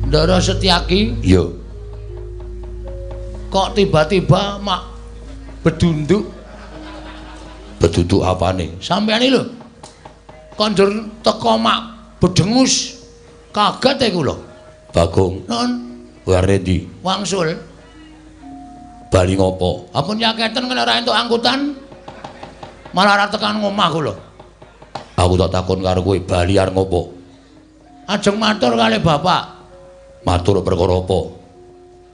Ndara Setyaki? Iya. Kok tiba-tiba mak bedunduk? Bedunduk apane? Sampeyan iki lho. Kondur teko mak bedengus. Kaget aku lho. Bagong. Non. Kowe arep ndi? Wangsul. Bali ngopo? Ampun yaketen kena ora entuk angkutan. Malah ora tekan ngomahku lho. Aku tak takon karo kowe bali arep ngopo? Ajeng matur kalih bapak. Matur perkara apa?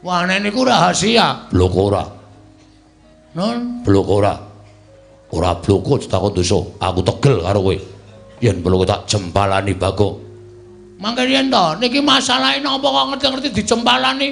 Wah niku rahasia. Blok ora. Non. Blok ora. Ora bloko takon dosa. Aku tegel karo kowe. Yen perlu tak jempalani Bagong. Mangke yen to, niki masalahe napa kok ngerti-ngerti dijempalani?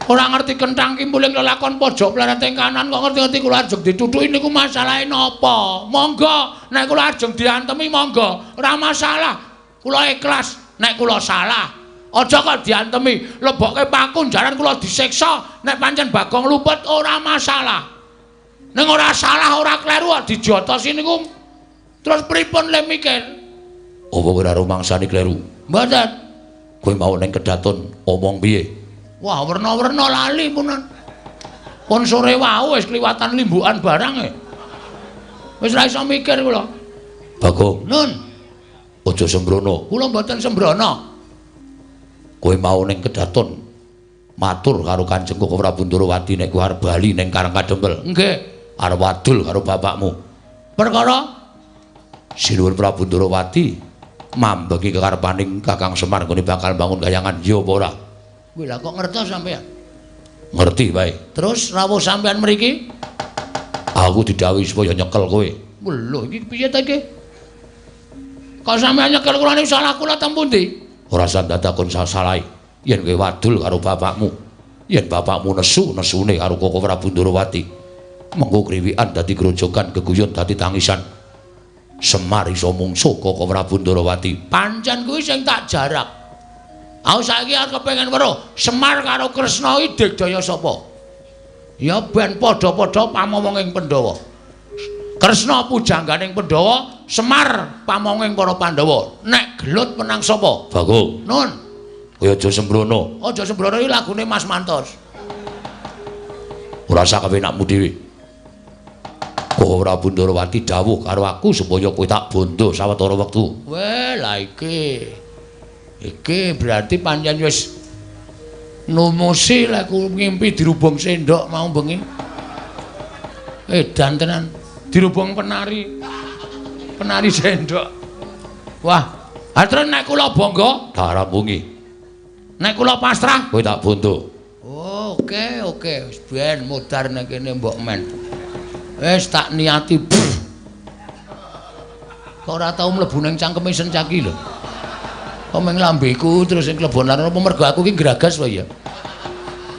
Ora ngerti kenthang kimpuling lelakon pojok plereteng kanan kok ngerti-ngerti kula ajeng dituthuki niku masalahe napa? Monggo, nek kula ajeng diantemi monggo, ora masalah. Kula ikhlas nek kula salah. Aja kok diantemi, lebokke paku jaran kula disiksa, nek pancen Bagong luput ora masalah. Ning ora salah, ora kleru kok dijotosi niku. Terus pripun le mikir? Apa kowe ora rumangsani kleru? Mboten. Kowe mau ning kedaton omong piye? Wah, werna-werna lali punan. Pun sore wau wis kliwatan limbukan barang e. Wis ora iso mikir kula. Bagong, Nun, aja sembrono. kula mboten sembrono. Kowe mau ning kedaton matur karo Kanjeng Koko Prabu Ndorowati nek kowe arep bali ning Karang Kadempel. Nggih. Arep wadul karo bapakmu. Perkara Sinuwun Prabu Ndorowati mambengi kekarepaning Kakang Semar nggone bakal bangun kayangan ya apa ora? Kuwi lah kok ngertos sampean. Ngerti bae. Terus rawuh sampean mriki? Aku didhawuhi supaya nyekel kowe. Lho, iki piye ta iki? Kok sampean nyekel kula niku salah kula teng pundi? Ora usah ndadakon salah. Yen kowe wadul karo bapakmu, yen bapakmu nesune karo Koko Prabu Ndorowati, mengko kriwikan dadi grojogan geguyon dadi tangisan. Semar iso mungsuh Koko Prabu Ndorowati. Pancen kuwi sing tak jarak. Aku saiki arep kepengin weruh Semar karo Kresna iki digdaya sapa? Ya ben padha-padha pamomonging Pandhawa. Kresna pujangganing Pandhawa, Semar pamonging para Pandhawa. Nek gelut menang sapa? Bagong, Nun. kowe aja sembrono. Aja sembrono iki lagune Mas Mantos. Ora usah kepenakmu dhewe. Koko Prabu Ndorowati dawuh karo aku supaya kowe tak bondo sawetara wektu. Weh, lah iki berarti pancen wis numusi lek aku ngimpi dirubung sendok mau bengi. Edan tenan, dirubung penari sendok. Wah, terus nek kula bangga, Tak rampungi. nek kula pasrah, Kowe tak bondo. oh, oke, wis ben mudar nek kene mbok men. Wis tak niati. Kok ora tau mlebu ning cangkeme Sencaki lho. Kok meng lambeku terus sing klebon larane apa mergo aku ki gragas wae ya.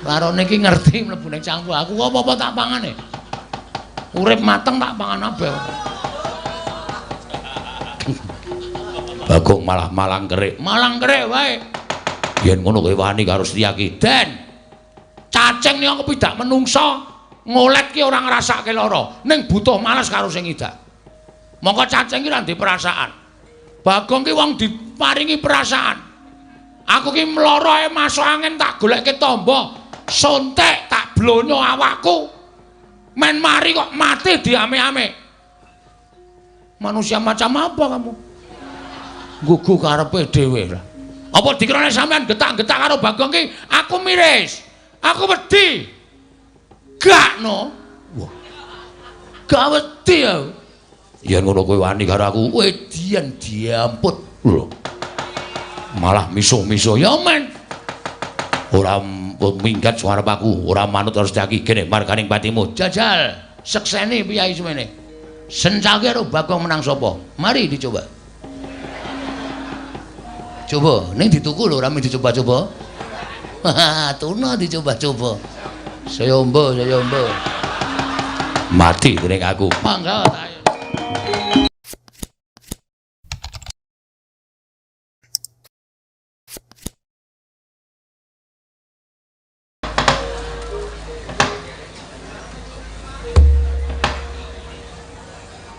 Larane ki ngerti mlebu ning cangku aku kok apa-apa tak pangane. Urip mateng tak pangan abe. Bagong malah malang kerik. Malang kerik wae. Yen ngono kowe wani karo Setyaki. Den. Cacing niku kepidak menungsa ngolet ki ora ngrasake lara, ning butuh males karo sing idak. Mongko cacing ki ra ndek perasaan. Bagong ki wong diparingi perasaan. Aku ki mloro ae masuk angin tak goleke tamba, sontek tak blonyo awakku. Men mari kok mati diame-ame. Manusia macam apa kamu? Gugu karepe dhewe lah. Apa dikirane sampean getak-getak karo Bagong ki aku miris. Aku wedi. Gak no. Wah. Gak wedi aku. Yen ngono kowe wani karo aku, Wedian diamput. lho. Malah misuh-misuh Ya men. ora minggat suarep aku, ora manut karo Setyaki. Kene marganing patimu. Jajal sekseni piyai semene. Sencaki karo Bagong menang sapa? Mari dicoba. Coba, ning dituku lho ora mung dicoba-coba. Tuna dicoba-coba. Saya ombo. Mati dening aku. Mangga ta.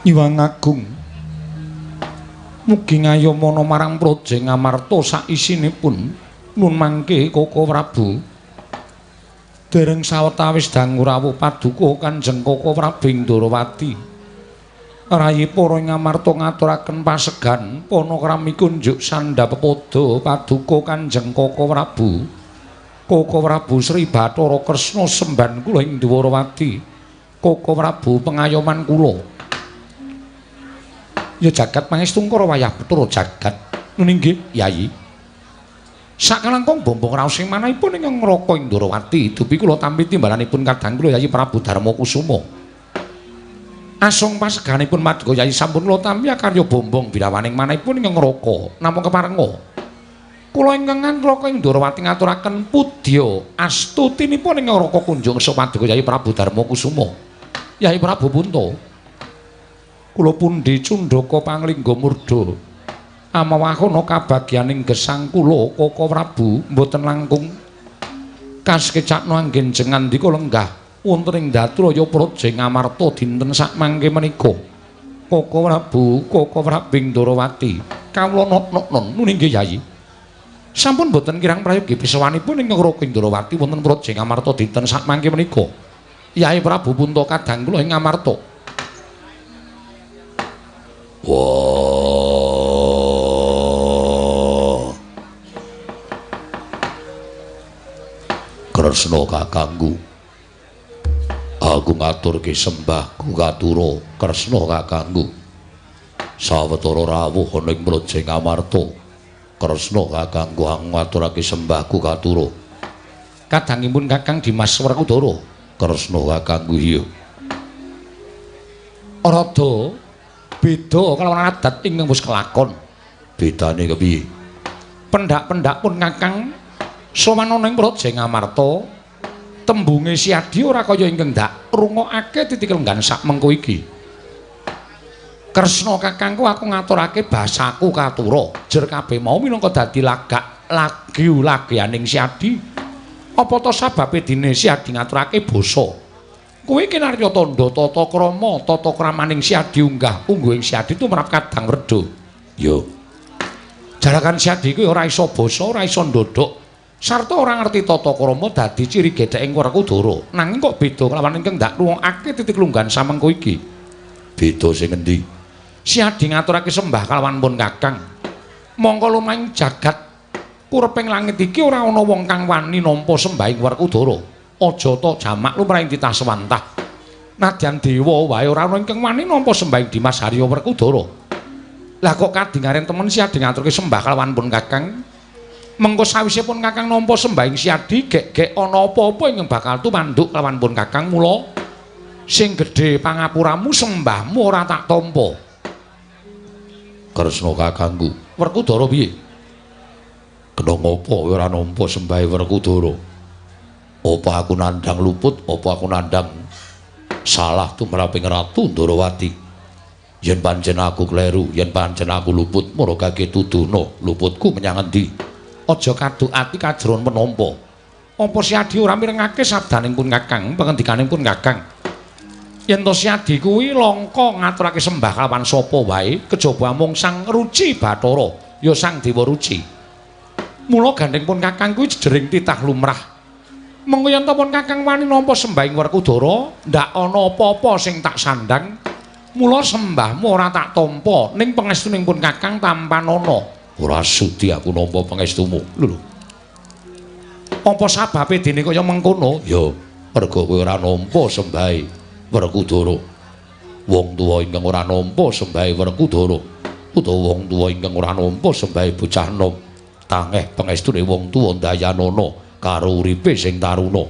Nyuwun Agung, mugi ngayomana marang Praja Ngamarta sak isinipun Nun mangke Koko Prabu dereng sawetawis dangu rawuh paduka Kanjeng Koko Prabu Ndorowati rayi para ngamarta ngaturaken pasegan panakrami kunjuk sandhapada paduka Kanjeng Koko Prabu Sri Bathara Kresna semban kula ing Dwarawati Koko Prabu pengayoman kula ya jagat pangestungkara wayah Bathara jagat nggih Yayi sakalangkung bombong raos sing manahipun ing Ngraka Indrawati dupi kula tampi timbalanipun kadang kula Yayi Prabu Darma Kusuma asong paseganipun Madga Yayi sampun kula tampi karya bombong birawaning manahipun ing Ngraka namung keparenga kula ingkang Ngraka Indrawati ngaturaken pudya astutinipun ing Ngraka kunjung Madga Yayi Prabu Darma Kusuma Yayi Prabu Punta kula pundi Cundaka Panglingga Murda amawahana kabagyaning gesang kula Koko Prabu mboten langkung kaskecakna anggen jengandika lenggah wonten ing Datraya Praja Ngamarta dinten sakmangke menika Koko Prabu Ndorowati kawula nok-nok nggih Yayi sampun mboten kirang prayogi pisawanipun ing Ngraka Ndorowati wonten Praja Ngamarta dinten sakmangke menika Yayi Prabu Punta kadang kula ing Ngamarta Kresna kakangku aku ngaturke sembahku katura Kresna kakangku sawetara rawuh ana ing Praja Ngamarta Kresna kakangku aku ngaturake sembahku katura kadangipun Kakang Dimas Werkudara Kresna kakangku iya rada beda kalawan adat ingkang wis kelakon bedane kepiye pendak-pendak pun Kakang sowan ana ing Praja Ngamarta tembunge Siadi ora kaya ingkang ndak rungokake titik lenggan sak mengko iki Kresna kakangku aku ngaturake basaku katura jer kabeh mau minangka dadi lagianing Siadi apa to sababe dene Siadi ngaturake basa kuwi kinarya tandha tata krama tata kramaning Siadi ungguh ing Siadi tumrap kadang reda yo jarakan Siadi kuwi ora iso basa ora iso ndodhok sarta ora ngerti tata krama dadi ciri gedheke Werkudara nanging kok beda kelawan ingkang ndak ruwakake titik lunggan samengko iki beda sing endi Siadi ngaturake sembah kalawan pun Kakang mongko lumahing jagat kureping langit iki ora ana wong kang wani nampa sembahing Werkudara aja ta jamak lumrahing titah sewantah nadyan dewa wae ora ana ingkang wani nampa sembahing Dimas Harya Werkudara lah kok kadingaren temen Siadi ngaturke sembah kalawan pun Kakang mengko sawise pun Kakang nampa sembahing Siadi gek-gek ana apa-apa ingkang bakal tumanduk lawan pun Kakang mula sing gedhe pangapuramu sembahmu ora tak tampa Kresna kakangku Werkudara piye kena ngopo ora nampa sembahe Werkudara apa aku nandhang luput apa aku nandhang salah tumraping Ratu Ndorowati yen pancen aku kleru yen pancen aku luput maragake tuduna luputku menyang endi aja kaduk ati kajron menampa apa Siadi ora mirengake sabdaning pun Kakang pangendikaning pun Kakang yen to Siadi kuwi langka ngaturake sembah kalawan sapa wae kejaba mung Sang Ruci Bathara ya Sang Dewa Ruci mula gandeng pun Kakang kuwi jejering titah lumrah mengko yen to pun Kakang wani nampa sembahing Werkudara ndak ana apa-apa sing tak sandhang mula sembahmu ora tak tampa ning pangestuning pun Kakang tampan ana ora sudi aku nampa pangestumu lho apa sababe dene kaya mengkono ya merga kowe ora nampa sembahe Werkudara wong tuwa ingkang ora nampa sembahe Werkudara utawa wong tuwa ingkang ora nampa sembahe bocah nom tangeh pangestune wong tuwa ndayanana karo uripe sing taruna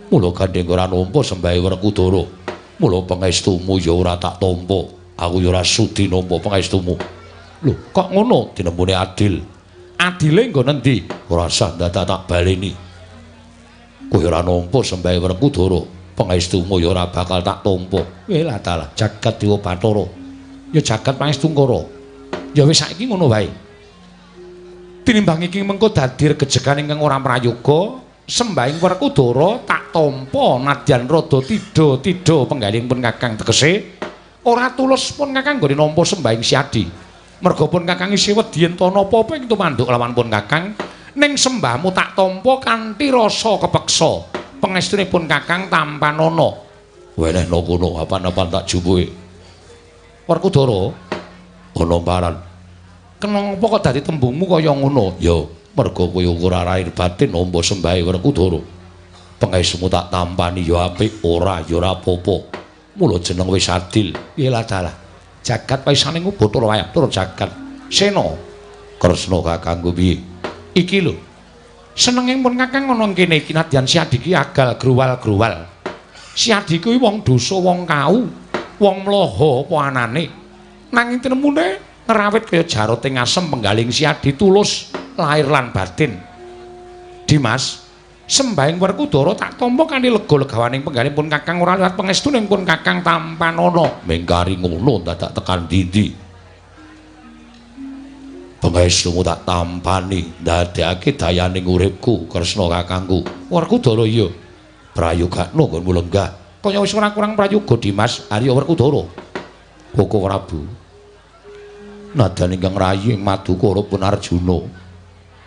mula gandeng ora nampa sembahe Werkudara mula pangestumu ya ora tak tampa aku ya ora sudi nampa pangestumu lho kok ngono dinembune adil adile nggo nendi ora usah dadak tak baleni kowe ora nampa sembahe Werkudara pangestumu ya ora bakal tak tampa lah dalah jagat Dewa Bathara ya jagat pangestungkara ya wis saiki ngono wae tinimbang iki mengko dadi regejegan ingkang ora prayoga sembahing Werkudara tak tampa nadyan rada tida-tida penggaling pun Kakang tegese ora tulus pun Kakang nggone nampa sembahing Siadi merga pun Kakang isih wedi yen ana apa-apa ing tumanduk lawan pun Kakang ning sembahmu tak tampa kanthi rasa kepeksa pangestunipun Kakang Tampanana. Wenehna kono apan-apan tak jumpuhi. Werkudara ana paran. Kenapa kok dadi tembungmu kaya ngono? Ya, merga kowe ora rair batin amba sembahe Werkudara. Pengesmu tak tampani ya apik, ora ya ora apa-apa. Mula jeneng wis adil. Yalah dalah. Jagat paisane ngubathara wayah tur jagat. Sena Kresna kakangku piye? Iki lho. Senengipun Kakang ana kene iki nadyan si adiki agal gruwal-gruwal. Si adiku kuwi wong dosa, wong kau, wong mlaha apa anane. Nanging tinemune ngrawit kaya jaroting asem penggaling si adi tulus lahir lan batin. Dimas, sembahing Werkudara tak tampa kanthi lega-legawaning penggalipun Kakang ora liwat pangestunipun Kakang Tampanana. Mengkari ngono dadak tekan ndi-ndi. Pangestumu tak tampani ndadekake dayaning uripku Kresna kakangku. Werkudara iya. Prayogakno nggonmu lenggah. Kaya wis ora kurang prayoga Dimas, Arya Werkudara. Koko Prabu. Nadan ingkang rayi ing Madukara pun Arjuna.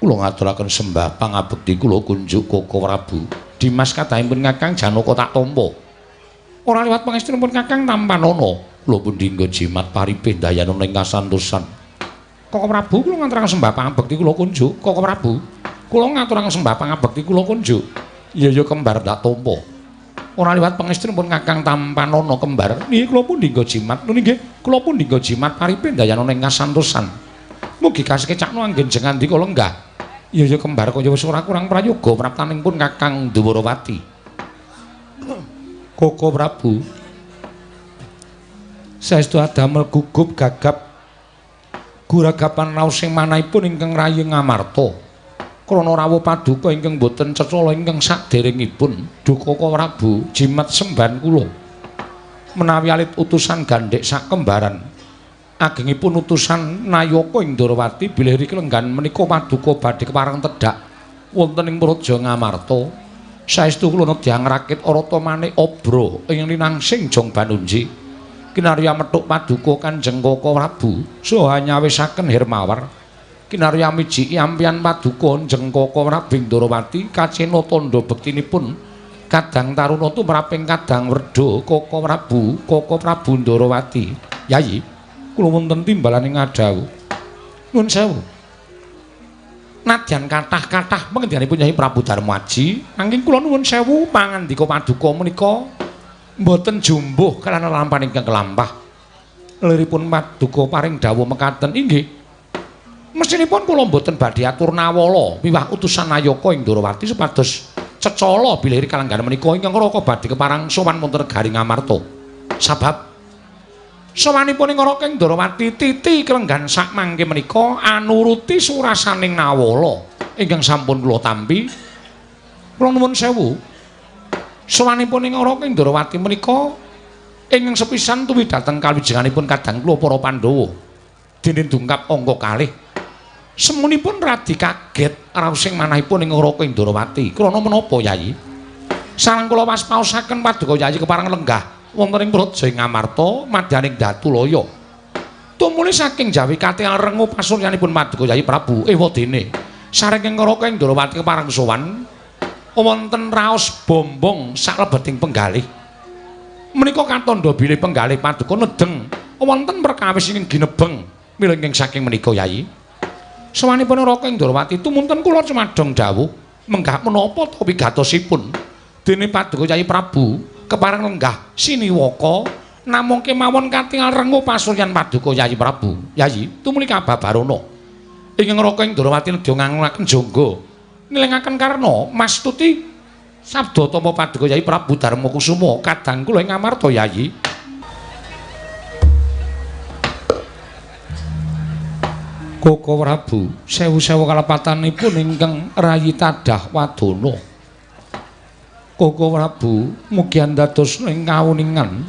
Kula ngaturaken sembah pangabekti kula kunjuk Koko Prabu. Dimas kadhahipun Kakang Janaka tak tampa. Ora liwat pangestunipun Kakang Tampanana. Kula pun dinggo jimat paripih dayana ing kasantosan. Koko Prabu kula ngaturaken sembah pangabekti kula kunjuk. Koko Prabu, kula ngaturaken sembah pangabekti kula kunjuk. Ya kembar tak tampa. Ora liwat pangestunipun Kakang Tampanana kembar. Nggih kula pun dinggo jimat. Nggih, kula pun dinggo jimat paripih dayana ing kasantosan. Mugi kasekecakno anggenjeng andika lenggah. Ya kembar kaya wis ora kurang prayoga praptanipun Kakang Dwarawati. Koko Prabu. Saestu adamel gugup gagap guragapan raos sing manahipun ingkang rayi ngamarta. Krana rawuh paduka ingkang boten cecala ingkang saderengipun duka Prabu jimat semban kula menawi alit utusan gandhek sak kembaran agengipun utusan Nayaka ing Dwarawati bilih riki lenggan menika paduka badhe kepareng tedhak wonten ing Praja Ngamarta saestu kula nedya ngrakit arata manik obra ing linangsing Jong Banunji kinarya methuk paduka Kanjeng Koko Prabu saha nyawisaken Hermawar kinarya miji ampian paduka Kanjeng Koko Prabu Dwarawati kacena tandha bektinipun kadang taruna tumraping kadang werda Koko Prabu Dwarawati. Yayi, kula wonten timbalaning ngadhawu. Nuwun sewu. Nadyan kathah-kathah pangendhanipun Nyai Prabu Darmaji, nanging kula nuwun sewu pangandika paduka menika mboten jumbuh kalana lampahan ingkang kelampah. Liripun paduka paring dawuh mekaten inggih. Mesinipun kula mboten badhe atur nawala miwah utusan Nayaka ing Dwarawati supados cecala bilih kalenggan menika ingkang raka badhe keparang sowan wonten negari Ngamarta. Sabab sowanipun ing Raka ing Dwarawati titi kelenggan sak mangke menika anuruti surasaning nawala ingkang sampun kula tampi. Kula nuwun sewu. Sowanipun ing Raka ing Dwarawati menika ingkang sepisan tuwi dhateng kawijenganipun kadang kula para Pandhawa. Dene dungkap angka kalih. Semunipun radi kaget raosing manahipun ing Raka ing Dwarawati. Krana menapa Yayi? Sareng kula waspaosaken paduka Yayi kepareng lenggah wonten ing Praja Ngamarta madyaning Datulaya. Tumuli saking Jawi katingal rengu pasuryanipun paduka Yayi Prabu ewadene saking Raka ing Dwarawati kepareng sowan wonten raos bombong saklebeting penggalih. Menika katandha bilih penggalih paduka nedeng wonten perkawis ingkang ginebeng mila ingkang saking menika Yayi. Sawanipun Raka ing Dwarawati tumunten kula cumadhong dawuh menggah menapa ta wigatosipun dene paduka Yayi Prabu kepareng lenggah siniwaka namung kemawon katingal rengu pasuryan paduka Yayi Prabu. Yayi tumuli kababarana ingkang Raka ing Dwarawati nedya ngangunaken jangga nilengaken karna mastuti sabda tama paduka Yayi Prabu Darmakusuma kadang kula ing Ngamarta Yayi. Koko Prabu, sewu-sewu kalepatanipun ingkang rayi tadah wadana. Koko Prabu, mugi dados ing kawuningan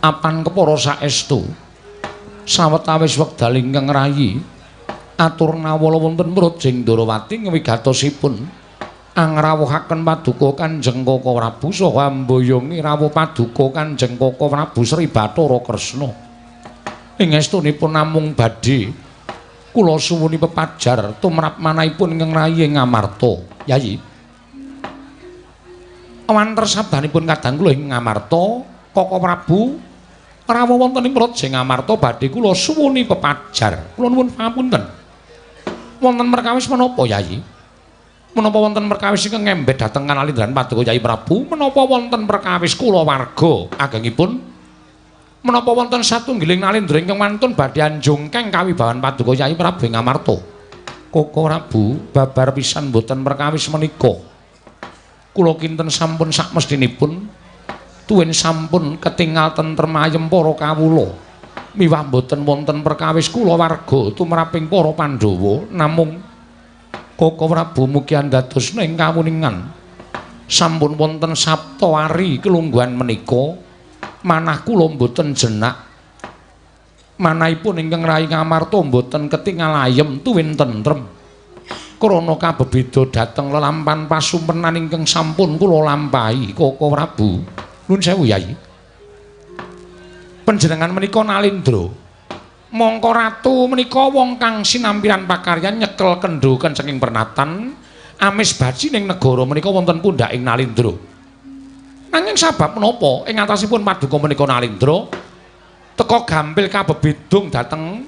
apan kepara saestu. Sawetawis wekdal ingkang rayi atur nawala wonten Praja Dwarawati ngewigatosipun angrawuhaken paduka Kanjeng Koko Prabu saha mboyongi rawuh paduka Kanjeng Koko Prabu Sri Bathara Kresna. Ing estunipun namung badhe kula suwuni pepajar tumrap manahipun ingkang rayi Ngamarta. Yayi. Awanten sabdanipun kadang kula ing Ngamarta, Koko Prabu rawuh wonten ing Praja Ngamarta badhe kula suwuni pepajar. Kula nuwun pangapunten. Wonten perkawis menapa, Yayi? Menapa wonten perkawis ingkang ngembet dhateng Kanalindran Paduka Yayi Prabu? Menapa wonten perkawis kula warga agengipun? Menapa wonten satunggiling nalindra ingkang mantun badhe anjungkeng kawibawan Paduka Yayi Prabu ing Ngamarta? Koko Prabu babar pisan boten perkawis menika. Kula kinten sampun sakmestinipun tuwin sampun ketingal tentrem ayem para kawula. Miwah boten wonten perkawis kula warga tumraping para Pandhawa, namung Koko Prabu mugi andadosna ing kawuningan sampun wonten sapta ari kelungguhan menika manah kula boten jenak. Manahipun ingkang rayi Ngamarta boten ketingal ayem tuwin tentrem. Krana kabebeda dhateng lelampan pasumpenan ingkang sampun kula lampahi, Koko Prabu. Nuwun sewu, Yayi. Panjenengan menika Nalindra. Mangka ratu menika wong kang sinampiran pakaryan nyekel kendhuken saking pernatan amis baji ning negara menika wonten pundhaking Nalindra. Nanging sabab menapa ing atasipun Paduka menika Nalindra teka gampil kabebedung dhateng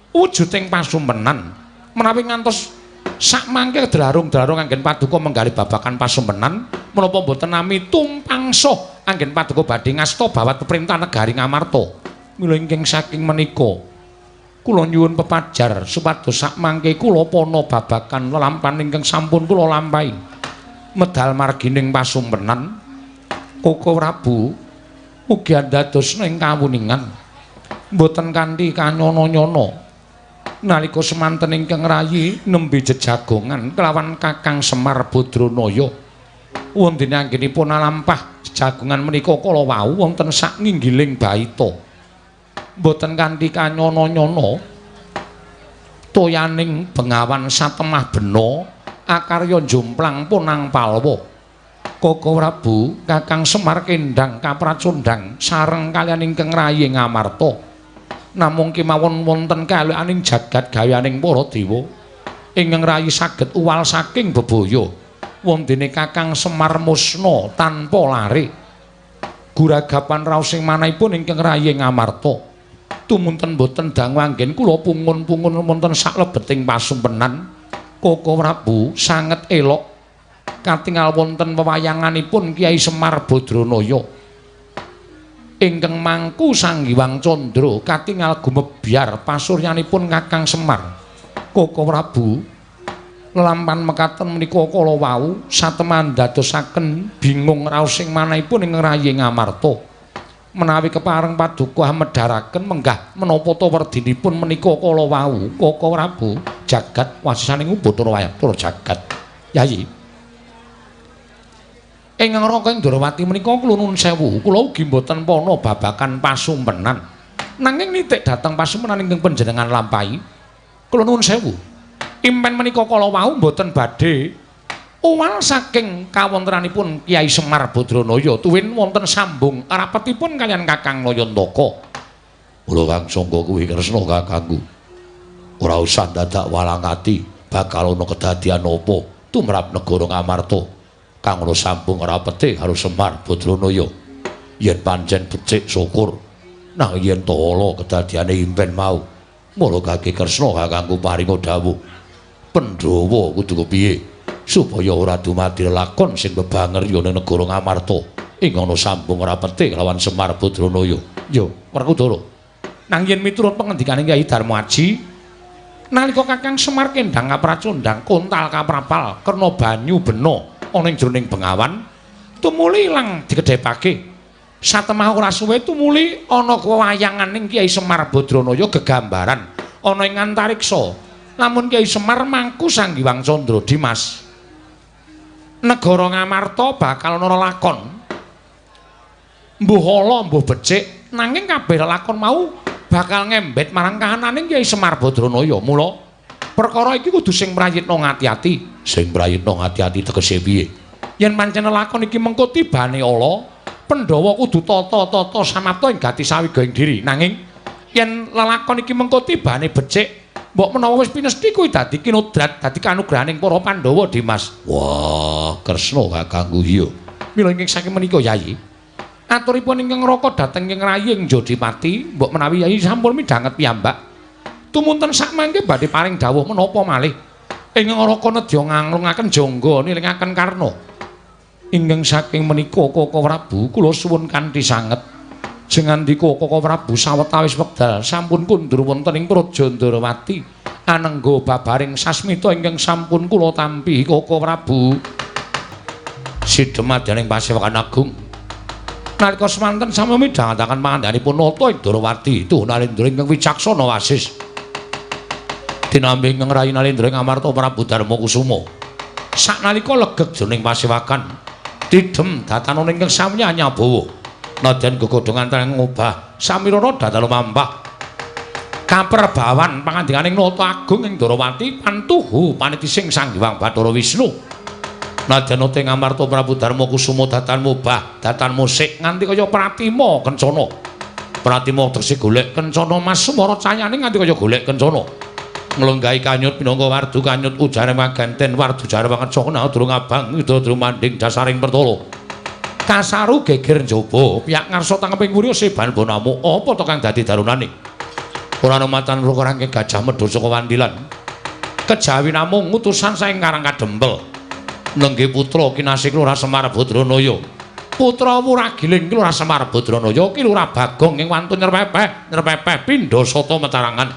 wujuding pasumpenan menawi ngantos sak mangke drarung-drarung anggen Paduka menggali babakan pasumpenan menapa boten nami tumpangsa anggen Paduka badhe ngasta bawat peperintah negari Ngamarta. Mila ingkang saking menika kula nyuwun pepajar supados sak mangke kula pana babakan lelampahan ingkang sampun kula lampahi medal margining pasumpenan. Koko Prabu mugi andadosna ing kawuningan boten kanthi kanyana-nyana nalika semanten ingkang rayi nembe jejagongan kelawan Kakang Semar Badranaya wondene anggenipun alampah jejagongan menika kala wau wonten sak nginggiling baita boten kanthi kanyana-nyana toyaning bengawan satemah bena akarya jomplang punang palwa. Koko Prabu Kakang Semar kendhang kapracundhang sareng kaliyan ingkang rayi Ngamarta namung kemawon wonten kalekaning jagat gaweaning para dewa ingkang rayi saged uwal saking bebaya wondene Kakang Semar musna tanpa lare guragapan raos ing manahipun ingkang rayi Ngamarta tumunten boten dangu anggen kula pungun-pungun wonten saklebeting pasumpenan. Koko Prabu sanget elok katingal wonten wewayanganipun Kyai Semar Badranaya ingkang mangku Sanghyang Candra katingal gumebyar pasuryanipun Kakang Semar. Koko Prabu lelampahan mekaten menika kala wau satemah dadosaken bingung raos ing manahipun ing rayi Ngamarta menawi kepareng Paduka medharaken menggah menapa ta werdinipun menika kala wau. Koko Prabu jagat wasisaning Bathara Wayapura jagat. Yayi ingkang Raka Indrawati menika kula nuwun sewu, kula ugi mboten pana babakan pasumpenan. Nanging nitik dhateng pasumpenan ingkang panjenengan lampahi, kula nuwun sewu. Impen menika kala wau mboten badhe uwal saking kawontenanipun Kyai Semar Badranaya tuwin wonten sambung rapetipun kaliyan Kakang Nayantaka. Kula kang sangka kuwi Kresna kakangku. Ora usah dadak walang ati bakal ana kedadian apa tumrap negara Ngamarta. Kang ora sambung rapete karo Semar Badranaya. Yen pancen becik syukur, nang yen tala kedadiane impen mau, mula kaki Kresna kakangku paringa dawuh. Pandhawa kudu kepiye supaya ora dumadi lakon sing bebanger ya ning negara Ngamarta ing ana sambung rapete lawan Semar Badranaya. Ya, Werkudara. Nang yen miturut pangendikaning Kyai Darmaji, nalika Kakang Semar kendhang kapracundhang kontal kaprapal kena banyu bena ana ing jroning bengawan tumuli ilang dikedhepake. Satemah ora suwe tumuli ana wewayanganing Kyai Semar Badranaya gegambaran ana ing antariksa. Lamun Kyai Semar mangku Sanghyang Candra Dimas, negara Ngamarta bakal ana lakon. Mbuh ala mbuh becik, nanging kabeh lakon mau bakal ngembet marang kahananing Kyai Semar Badranaya. Mula perkara iki kudu sing mrayitna ngati-ati. Sing mrayitna ngati-ati tegese piye? Yen pancen lakon iki mengko tibane ala, Pandhawa kudu tata-tata samapta ing gati sawigaing diri. Nanging yen lelakon iki mengko tibane becik, Mbok menawa wis pinesti kuwi dadi kinodrat, dadi kanugrahaning para Pandhawa, Dimas. Wah, Kresna kakangku iya. Mila ingkang saking menika Yayi. Aturipun ingkang Raka dhateng ing Raying Jodipati, mbok menawi Yayi sampun midhanget piyambak. Tumunten sakmangke badhe paring dawuh menapa malih. Ingkang Raka nedya nganglungaken jangga nilingaken Karna. Ingkang saking menika Kaka Prabu kula suwun kanthi sanget. Jengandika Kaka Prabu sawetawis wekdal sampun kundur wonten ing Praja Ndarawati anengga babaring sasmita ingkang sampun kula tampi Kaka Prabu. Sidhemadening Pasewakan Agung. Nalika semanten sami midhangetaken pangandhanipun nata ing Ndarawati itu Nalendra ingkang wicaksana wasis. Dinambi ingkang Rayi Nalendra ing Amarta Prabu Darmakusuma. Saknalika legeg jroning Pasewakan didhem datanan ingkang sami anyabawa. Nadyan gegodhongan teng ngobah samirana datal mampah kaperbawan pangandikaning nata agung ing Ndarawati pantuhu panitising Sang Hyang Bathara Wisnu. Nadyan ing Amarta Prabu Darmakusuma datan mubah datan musik nganti kaya pratima kencana. Pratima tegese golek kencana Mas Semara cayane nganti kaya golek kencana. Nglenggahi kanyut minangka wardu kanyut ujare maganten wardu jare pangecana durung abang widodro manding dasaring pertala. Kasaru geger njaba piyak ngarsa tangeping wurya seban bonamu apa to kang dadi darunane. Ora nematan rangke Gajah Medha saka Wandilan. Kejawi namung utusan saing Karang Kadempel. Nenggih putra kinasih Lurah Semar Badranaya. Putra Wuragiling Lurah Semar Badranaya ki Lurah Bagong ing wantun nyerpepeh pindha sata metarangan.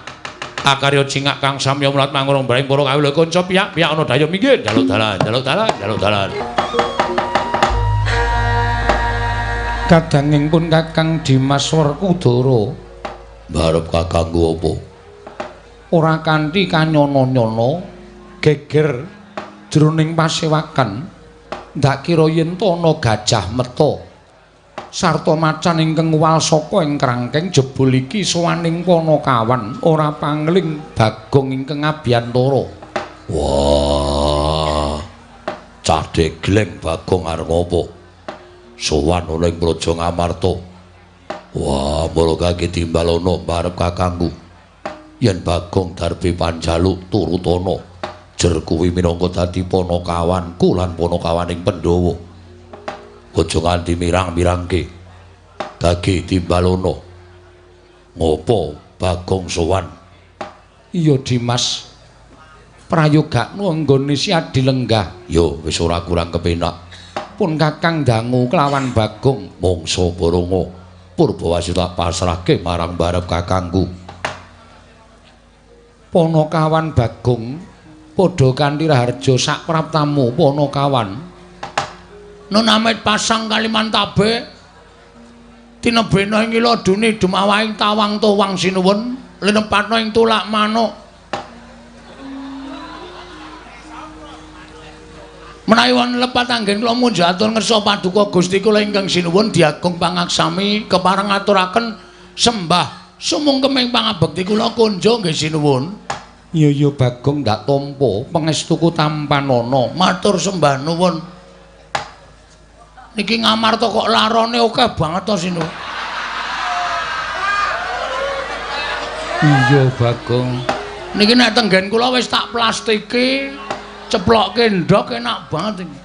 Akarya cingak kang samya mulat mangurung bareng para kawula kanca piyak-piyak ana daya minggir jaluk dalan. Kadanging Kakang Dimas Werkudara Barep kakangku apa? ora kanthi kanyana-nyana geger jroning Pasewakan ndak kira yen to ana gajah meta sarta macan ingkang wal saka ing krangkeng jebul iki sowaning Panakawan ora pangling Bagong ingkang Abiyantara. Wah, cah degleng Bagong arep apa? Sowan ana ing Praja Ngamarta. Wah, mula kaki timbalana barep kakangku. Yen Bagong darbe panjaluk turutana, jer kuwi minangka dadi Panakawanku lan Panakawaning Pandhawa. Aja nganti mirang-mirangke. Kaki timbalana. Ngopo Bagong sowan? Iya Dimas. Prayogakno anggone si Adi Lenggah. Yo wis ora kurang kepenak. Pun Kakang dangu kelawan Bagong mangsa Baranga Purbawasih tak pasrahke marang barep kakangku. Panakawan Bagong padha kanthi raharja sak praptamu Panakawan. Nun amit pasang Kalimantabe tinebena ing iladune dumawahing tawang towang sinuwun linepatna ing tulak manuk. Menawi wonten lepat anggen kula munjuk atur ngersa paduka Gusti kula ingkang sinuwun Diagung Pangaksami kepareng aturaken sembah sumungkeming pangabekti kula kunjo nggih sinuwun. Iya Bagong ndak tampa pangestuku tampanana. Matur sembah nuwun. Niki Ngamarta kok larone akeh banget to sinuwun. Iya Bagong. Niki nek tenggen kula wis tak plastiki. Ceplokke ndok enak banget iki.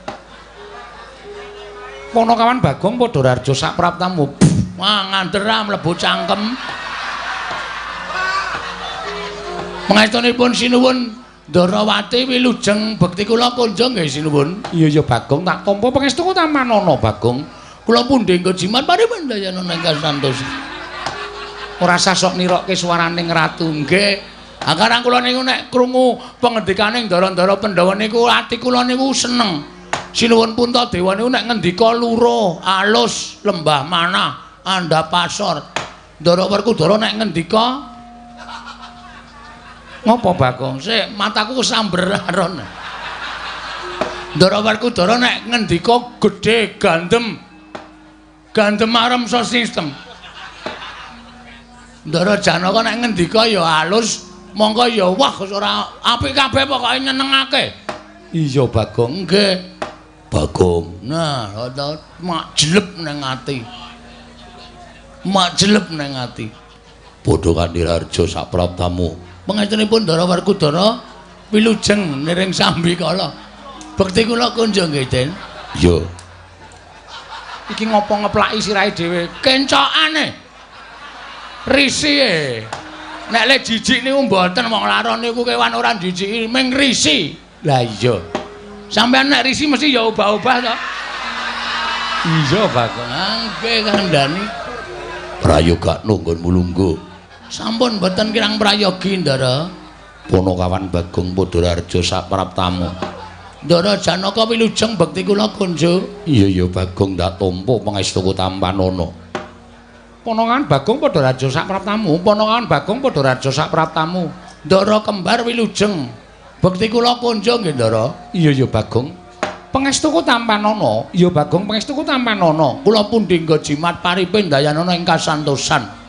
Panakawan Bagong padha raharja sak praptamu. Wah, ngandera mlebu cangkem. Pangestunipun sinuwun Ndarawati wilujeng bekti kula kunjung nggih sinuwun. Iya Bagong tak tampa pangestuku tampanana Bagong. Kula pundhe nggo jimat paripandayana ingkang santos. Ora sasok nirokke swaraning ratu nggih. Akarang kula niku nek krungu pangendikaning Ndara-ndara Pandhawa niku ati kula niku seneng. Sinuwun Puntadewa niku nek ngendika luro, alus, lembah manah, andhapasor. Ndara Werkudara nek ngendika ngopo Bagong? Sik, mataku kesamber aron. Ndara Werkudara nek ngendika gedhe gandem. Gandem arem so sistem. Ndara Janaka nek ngendika ya alus monggo ya wah ora apik kabeh pokoke nyenengake. Iya Bagong. Nggih. Bagong. Nah, mak jelep nang ati. Mak jelep nang ati. Padha kanthi raharja sak praptamu Pangestunipun Ndara Werkudara wilujeng niring sambi kala. Bekti kula kunjung nggih, Den. Iya. Iki ngopo ngeplaki sirahe dhewe? Kencokane. Risi. Nek le jijik niku mboten wong laron niku kewan ora jijiki, ming risi. Lah iya. Sampeyan nek risi mesti ya obah-obah to. Iya, Bagong. Nggih kandhani. Prayoga nunggon mulunggu. Sampun mboten kirang prayogi, Ndara. Punakawan Bagong Padhararja sapraptamu. Ndara Janaka wilujeng bekti kula kunjung. Iya Bagong ndak tampa pangestuku tampanana. Ponokan Bagong Padhararja sapraptamu, ponokan Bagong Padhararja sapraptamu. Ndara kembar wilujeng bekti kula kunjung nggih, Ndara. Iya Bagong. Pangestuku tampanana, ya Bagong pangestuku tampanana. Kula pundhingga jimat paripin dayanana ing kasantosan.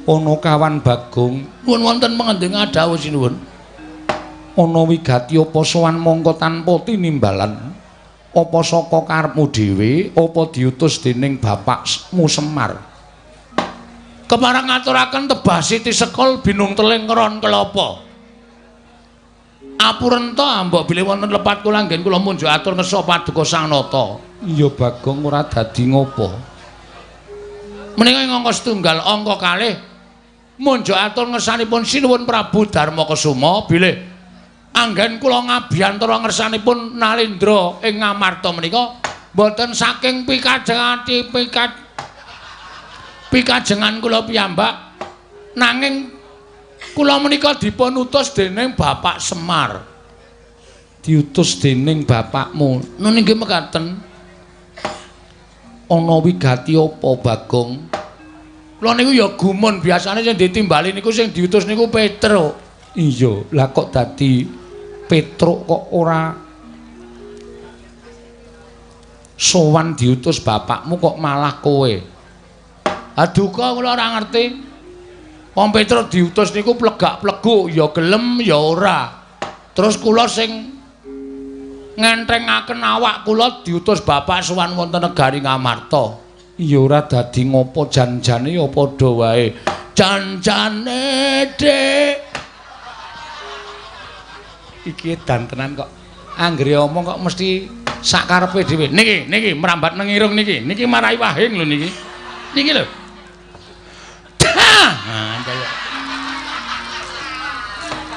Ana kawan Bagong, Nuwun wonten pangending adhawuh sinuwun. ana wigati apa sowan mangka tanpa tinimbalan? Apa saka karepmu dhewe, apa diutus dening bapakmu Semar? Kepareng ngaturaken tebah Siti Sekul binung teling keron kelapa. Apurenta mbok bilih wonten lepat kula nggen kula munjuk atur ngesa paduka Sang Nata. Iya Bagong ora dadi ngopo. Menika ing angka setunggal angka kalih munjuk atur ngersanipun sinuwun Prabu Darmakasuma bilih anggen kula ngabiyantara ngersanipun Nalendra ing Ngamarta menika boten saking pikajengan kula piyambak nanging kula menika dipun utus dening Bapak Semar. Diutus dening bapakmu. Nun inggih mekaten. Ana wigati apa Bagong? Kula niku ya gumun biasane sing ditimbali niku sing diutus niku Petruk. Iya, lah kok dadi Petruk kok ora sowan diutus bapakmu kok malah kowe? Aduh kok kula ora ngerti. Wong Petruk diutus niku plegak-pleguk ya gelem ya ora. Terus kula sing ngentrengaken awak kula diutus bapak sowan wonten negari Ngamarta. Iya ora dadi ngopo janjane ya padha wae. Janjane Dik. Iki edan tenan kok. Anggere omong kok mesti sakarepe dhewe. Niki merambat nang irung niki. Niki marai wahing lho niki. Niki lho.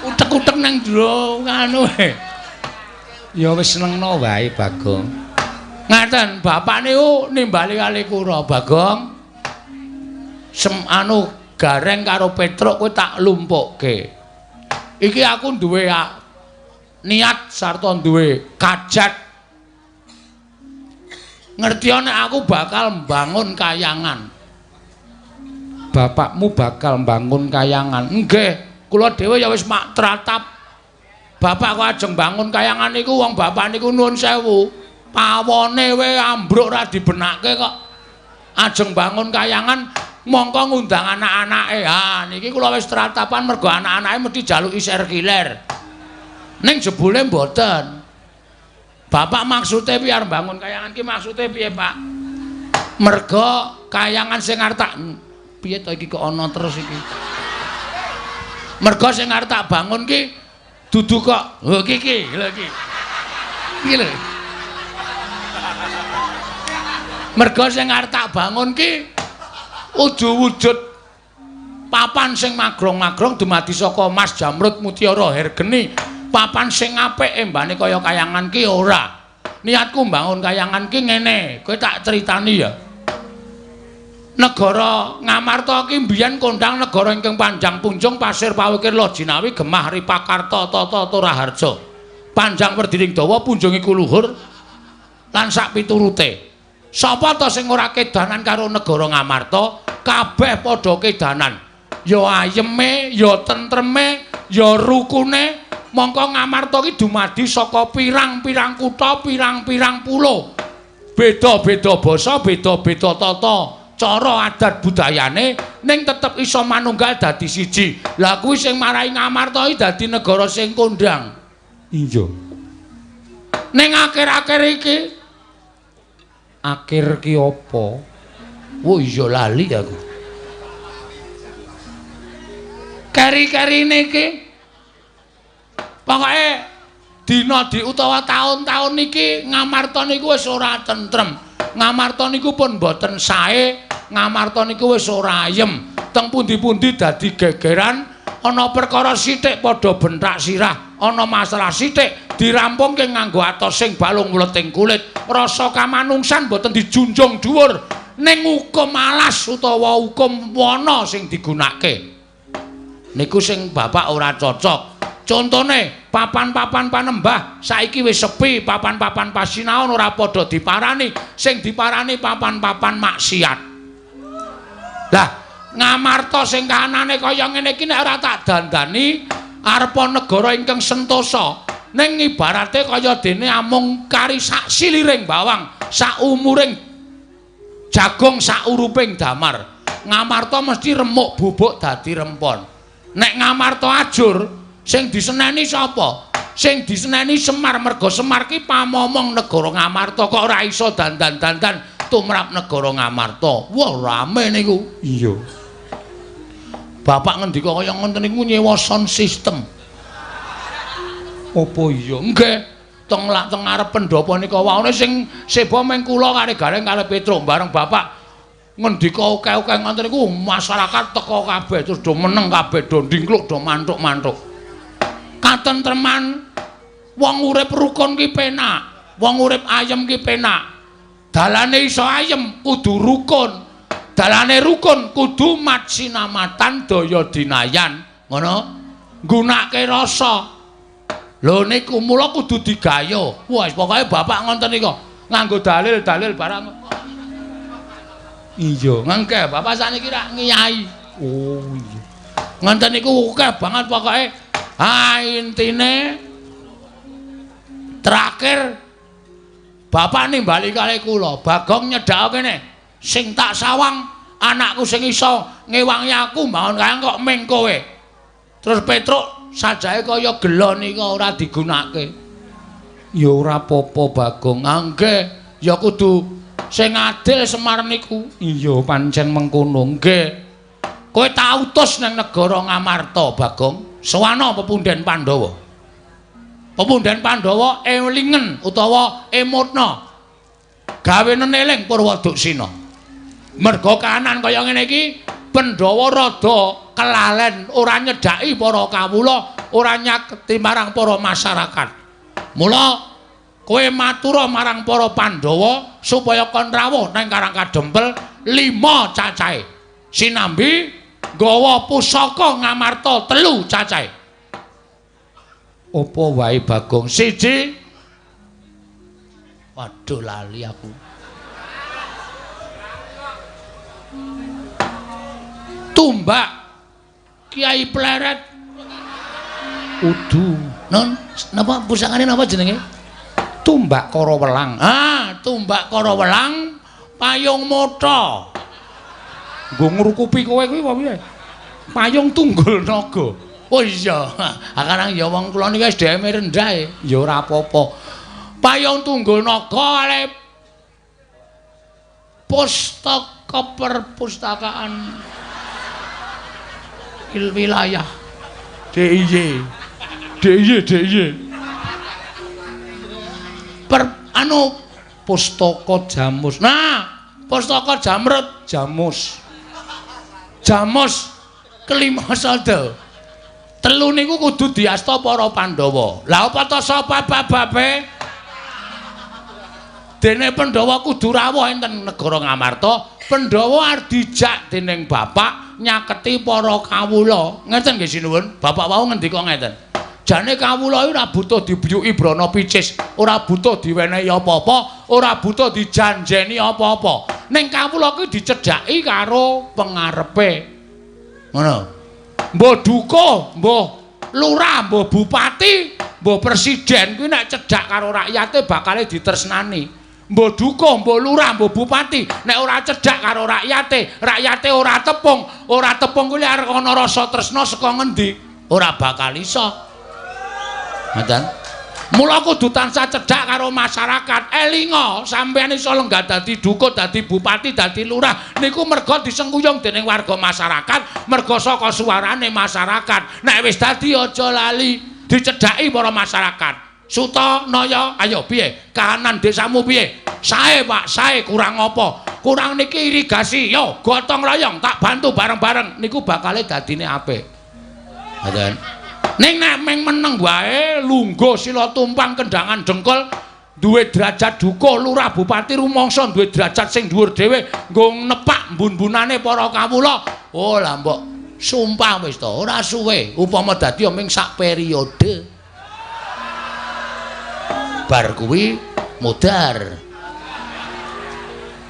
Utek-utek nang jero anu e. Ya wis senengno wae Bagong. Ngaten, bapak niku nimbali kali kula, Bagong. Anu gareng karo Petruk kowe tak lumpukke. Iki aku duwe niat sarta duwe kajat. Ngerti nek aku bakal mbangun kayangan. Bapakmu bakal mbangun kayangan. Nggih, kula dhewe ya wis mak tratap. Bapak kok ajeng bangun kayangan niku wong bapak niku nuwun sewu. Pawone we ambruk ora dibenake kok. Ajeng bangun kayangan mongko ngundang anak-anake. Ha niki kula wis tratapan mergo anak-anake mesti jaluki serkiler. Ning jebule mboten. Bapak maksude piye arep bangun kayangan ki maksude piye, Pak? Mergo kayangan sing arep tak piye to iki kok ana terus iki. Mergo sing arep tak bangun ki dudu kok lho iki lho iki. Iki lho. Mergo sing arep tak bangun ki wujud papan sing magrong-magrong dumadi saka emas jamrut mutiara hergeni. Papan sing apik embane kaya kayangan ki ora. Niatku mbangun kayangan ki ngene, kowe tak critani ya. Negara Ngamarta ki mbiyen kondhang negara ingkang panjang punjung pasir pawikir Lojinawi Gemah Ripakarta Tata Turaharja. Panjang werdining dawa punjungi kuluhur lan sak piturute. Sapa to sing ora kedanan karo negara Ngamarta? Kabeh padha kedanan. Ya ayeme, ya tentreme, ya rukune. Mongko Ngamarta ki dumadi saka pirang-pirang kutha, pirang-pirang pulo. Beda-beda basa, beda-beda tata, cara adat budayane ning tetep iso manunggal dadi siji. Lah kuwi sing marai Ngamarta iki dadi negara sing kondhang. Iya. Ning akhir-akhir iki akhir ki apa? Oh iya lali aku. keri-kerine iki pokoke dina utawa taun-taun iki Ngamarta niku wis ora tentrem. Ngamarta niku pun boten sae, Ngamarta niku wis ora ayem. Teng pundi-pundi dadi gegeran, ana perkara sithik padha bentak sirah, ana masalah sithik dirampungke nganggo atos sing balung mleting kulit. Rasa kamanungsan boten dijunjung dhuwur ning hukum alas utawa hukum wana sing digunakake. Niku sing bapak ora cocok. Contone papan-papan panembah saiki wis sepi, papan-papan pasinaon ora padha diparani, sing diparani papan-papan maksiat. Lah, Ngamarta sing kahanane kaya ngene iki nek ora tak dandani arepa negara ingkang sentosa, ning ibarate kaya dene amung kari sak siliring bawang, sak umuring jagung, sak uruping damar. Ngamarta mesti remuk bubuk dadi rempon. Nek Ngamarta ajur sing diseneni sapa? Sing diseneni Semar, merga Semar ki pamomong negara Ngamarta kok ora iso dandan-dandan tumrap negara Ngamarta. Wah, rame niku. Iya. Bapak ngendika kaya ngoten niku nyewa sound system. Apa iya? Nggih. Teng arep pendopo nika wae sing seba meng kula kare Gareng kare Petruk bareng Bapak ngendika oke-oke ngoten niku masyarakat teko kabeh terus do meneng kabeh do ndingkluk do mantuk-mantuk. Katentreman wong urip rukun ki penak, wong urip ayem ki penak. Dalane iso ayem kudu rukun. Dalane rukun kudu mat sinamatan daya dinayan, ngono. Nggunakake rasa. Lho niku mula kudu digayo. Wes pokoke bapak ngoten nika nganggo dalil-dalil barang. Iya, ngengke bapak sakniki rak ngiyai. Oh iya. Ngoten niku akeh banget pokoke. Intine terakhir bapak nimbali kali kula, Bagong nyedhake kene. Sing tak sawang anakku sing iso ngewangi aku mawon kaya kok ming kowe. Terus Petruk sajae kaya gelo nika ora digunakake. Ya ora apa-apa Bagong. Nggih, ya kudu sing adil Semar niku. Iya pancen mengkono. Nggih. Kowe tak utus nang negara Ngamarta, Bagong. Sawana pepundhen Pandhawa. Pepundhen Pandhawa elingen utawa emutna. Gawenen eling Purwaduksina. Merga kahanan kaya ngene iki Pandhawa rada kelalen ora nyedhaki para kawula, ora nyaketi marang para masyarakat. Mula kowe matura marang para Pandhawa supaya kon rawuh nang Karang Kadempel 5 cacahe. Sinambi nggawa pusaka Ngamarta 3 cacahe. Apa wae Bagong? Siji. Waduh lali aku. Tumbak Kiai Pleret. Udu. Non, napa pusakane napa jenenge? Tumbak Kara Welang. Tumbak Kara Welang payung motha. Nggo ngrukupi kowe kuwi apa piye? Payung Tunggul Naga. Oh iya. Akarang ya wong kula niki SDM rendah e. Ya ora apa-apa. Payung Tunggul Naga ale pustaka perpustakaan wilayah DIY pustaka Jamus. Nah, pustaka Jamrut Jamus Kelimasada. 3 niku kudu diasta para Pandhawa. Lah apa ta sapa bababe? Dene Pandhawa kudu rawuh enten negara Ngamarta. Pandhawa arep dijak dening bapak nyaketi para kawula. Ngeten nggih sinuwun. Bapak wau ngendika ngeten. Jane kawula ora butuh dibuyuki brana picis, ora butuh diwenehi apa-apa, ora butuh dijanjeni apa-apa. Ning kawula kuwi dicedhaki karo pengarepe. Ngono. Mbah duka, mbah lurah, mbah bupati, mbah presiden kuwi nek cedhak karo rakyate bakale ditresnani. Mbah duka, mbah lurah, mbah bupati nek ora cedhak karo rakyate ora tepung kuwi arep ana rasa tresna saka ngendi? Ora bakal iso. Ngoten. Mula kudu tansah cedhak karo masyarakat. Elinga sampeyan iso lenggah dadi dukut, dadi bupati, dadi lurah niku merga disengkuyung dening warga masyarakat, merga saka suarane masyarakat. Nek wis dadi aja lali dicedhaki para masyarakat. Suta Naya, ayo piye? Kahanan desamu piye? Sae, Pak, sae kurang apa? Kurang niki irigasi. Yo, gotong royong tak bantu bareng-bareng niku bakale dadine apik. Ngoten. Ning nek meng meneng wae lungguh sila tumpang kendangan dengkul duwe derajat dukuh lurah bupati rumangsa duwe derajat sing dhuwur dhewe nggo nepak mbun-bunane para kawula. Oh lah mbok sumpah wis to ora suwe upama dadi ming sak periode. Bar kuwi modar.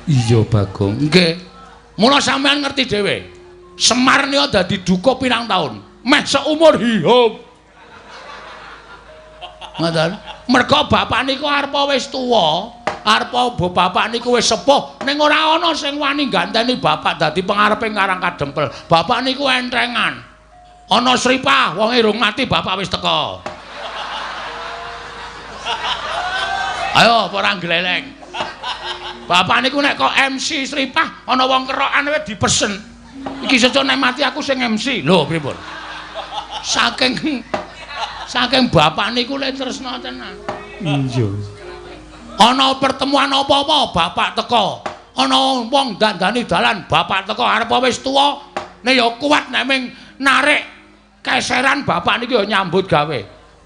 Iya Bagong. Nggih. Mula sampean ngerti dhewe. Semar niku dadi dukuh pirang taun? Meh seumur hidup. Ngoten. Merga bapak niku arepa wis tuwa, arepa bapak niku wis sepuh, ning ora ana sing wani ganteni bapak dadi pengareping Karang Kadempel. Bapak niku entrengan. Ana sripah, wong irung mati bapak wis teka. Ayo ora gleleng. Bapak niku nek kok MC sripah, ana wong kerokan wis dipesen. Iki sejo nek mati aku sing MC. Lho pripun? Saking bapak niku lek tresna tenan. Iya. Ana pertemuan apa-apa bapak teka. Ana wong dandani dalan bapak teka arepa wis tuwa. Nek ya kuat nek ming narik keseran bapak niki ya nyambut gawe.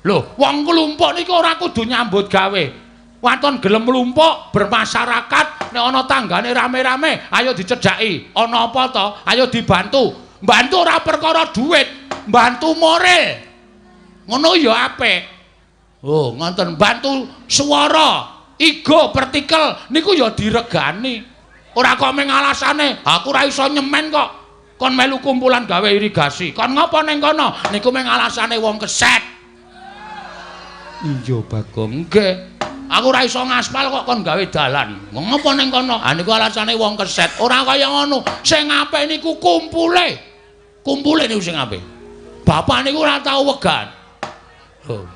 Lho, wong klumpuk niku ora kudu nyambut gawe. Waton gelem mlumpuk bermasyarakat nek ana tanggane rame-rame ayo dicedhaki. Ana apa to? Ayo dibantu. Bantu ora perkara dhuwit, bantu moral. Ngono ya apik. Oh, ngoten bantu swara, ego, partikel niku ya diregani. Ora kok ming alasane, aku ora iso nyemen kok. Kon melu kumpulan gawe irigasi. Kon ngapa ning kono? Niku ming alasane wong keset. Iya Bagong. Nggih. Aku ora iso ngaspal kok kon gawe dalan. Ngopo ning kono? Ah niku alasane wong keset. Ora kaya ngono. Sing apik niku kumpule. Kumpule niku sing apik. Bapak niku ora tau wegan.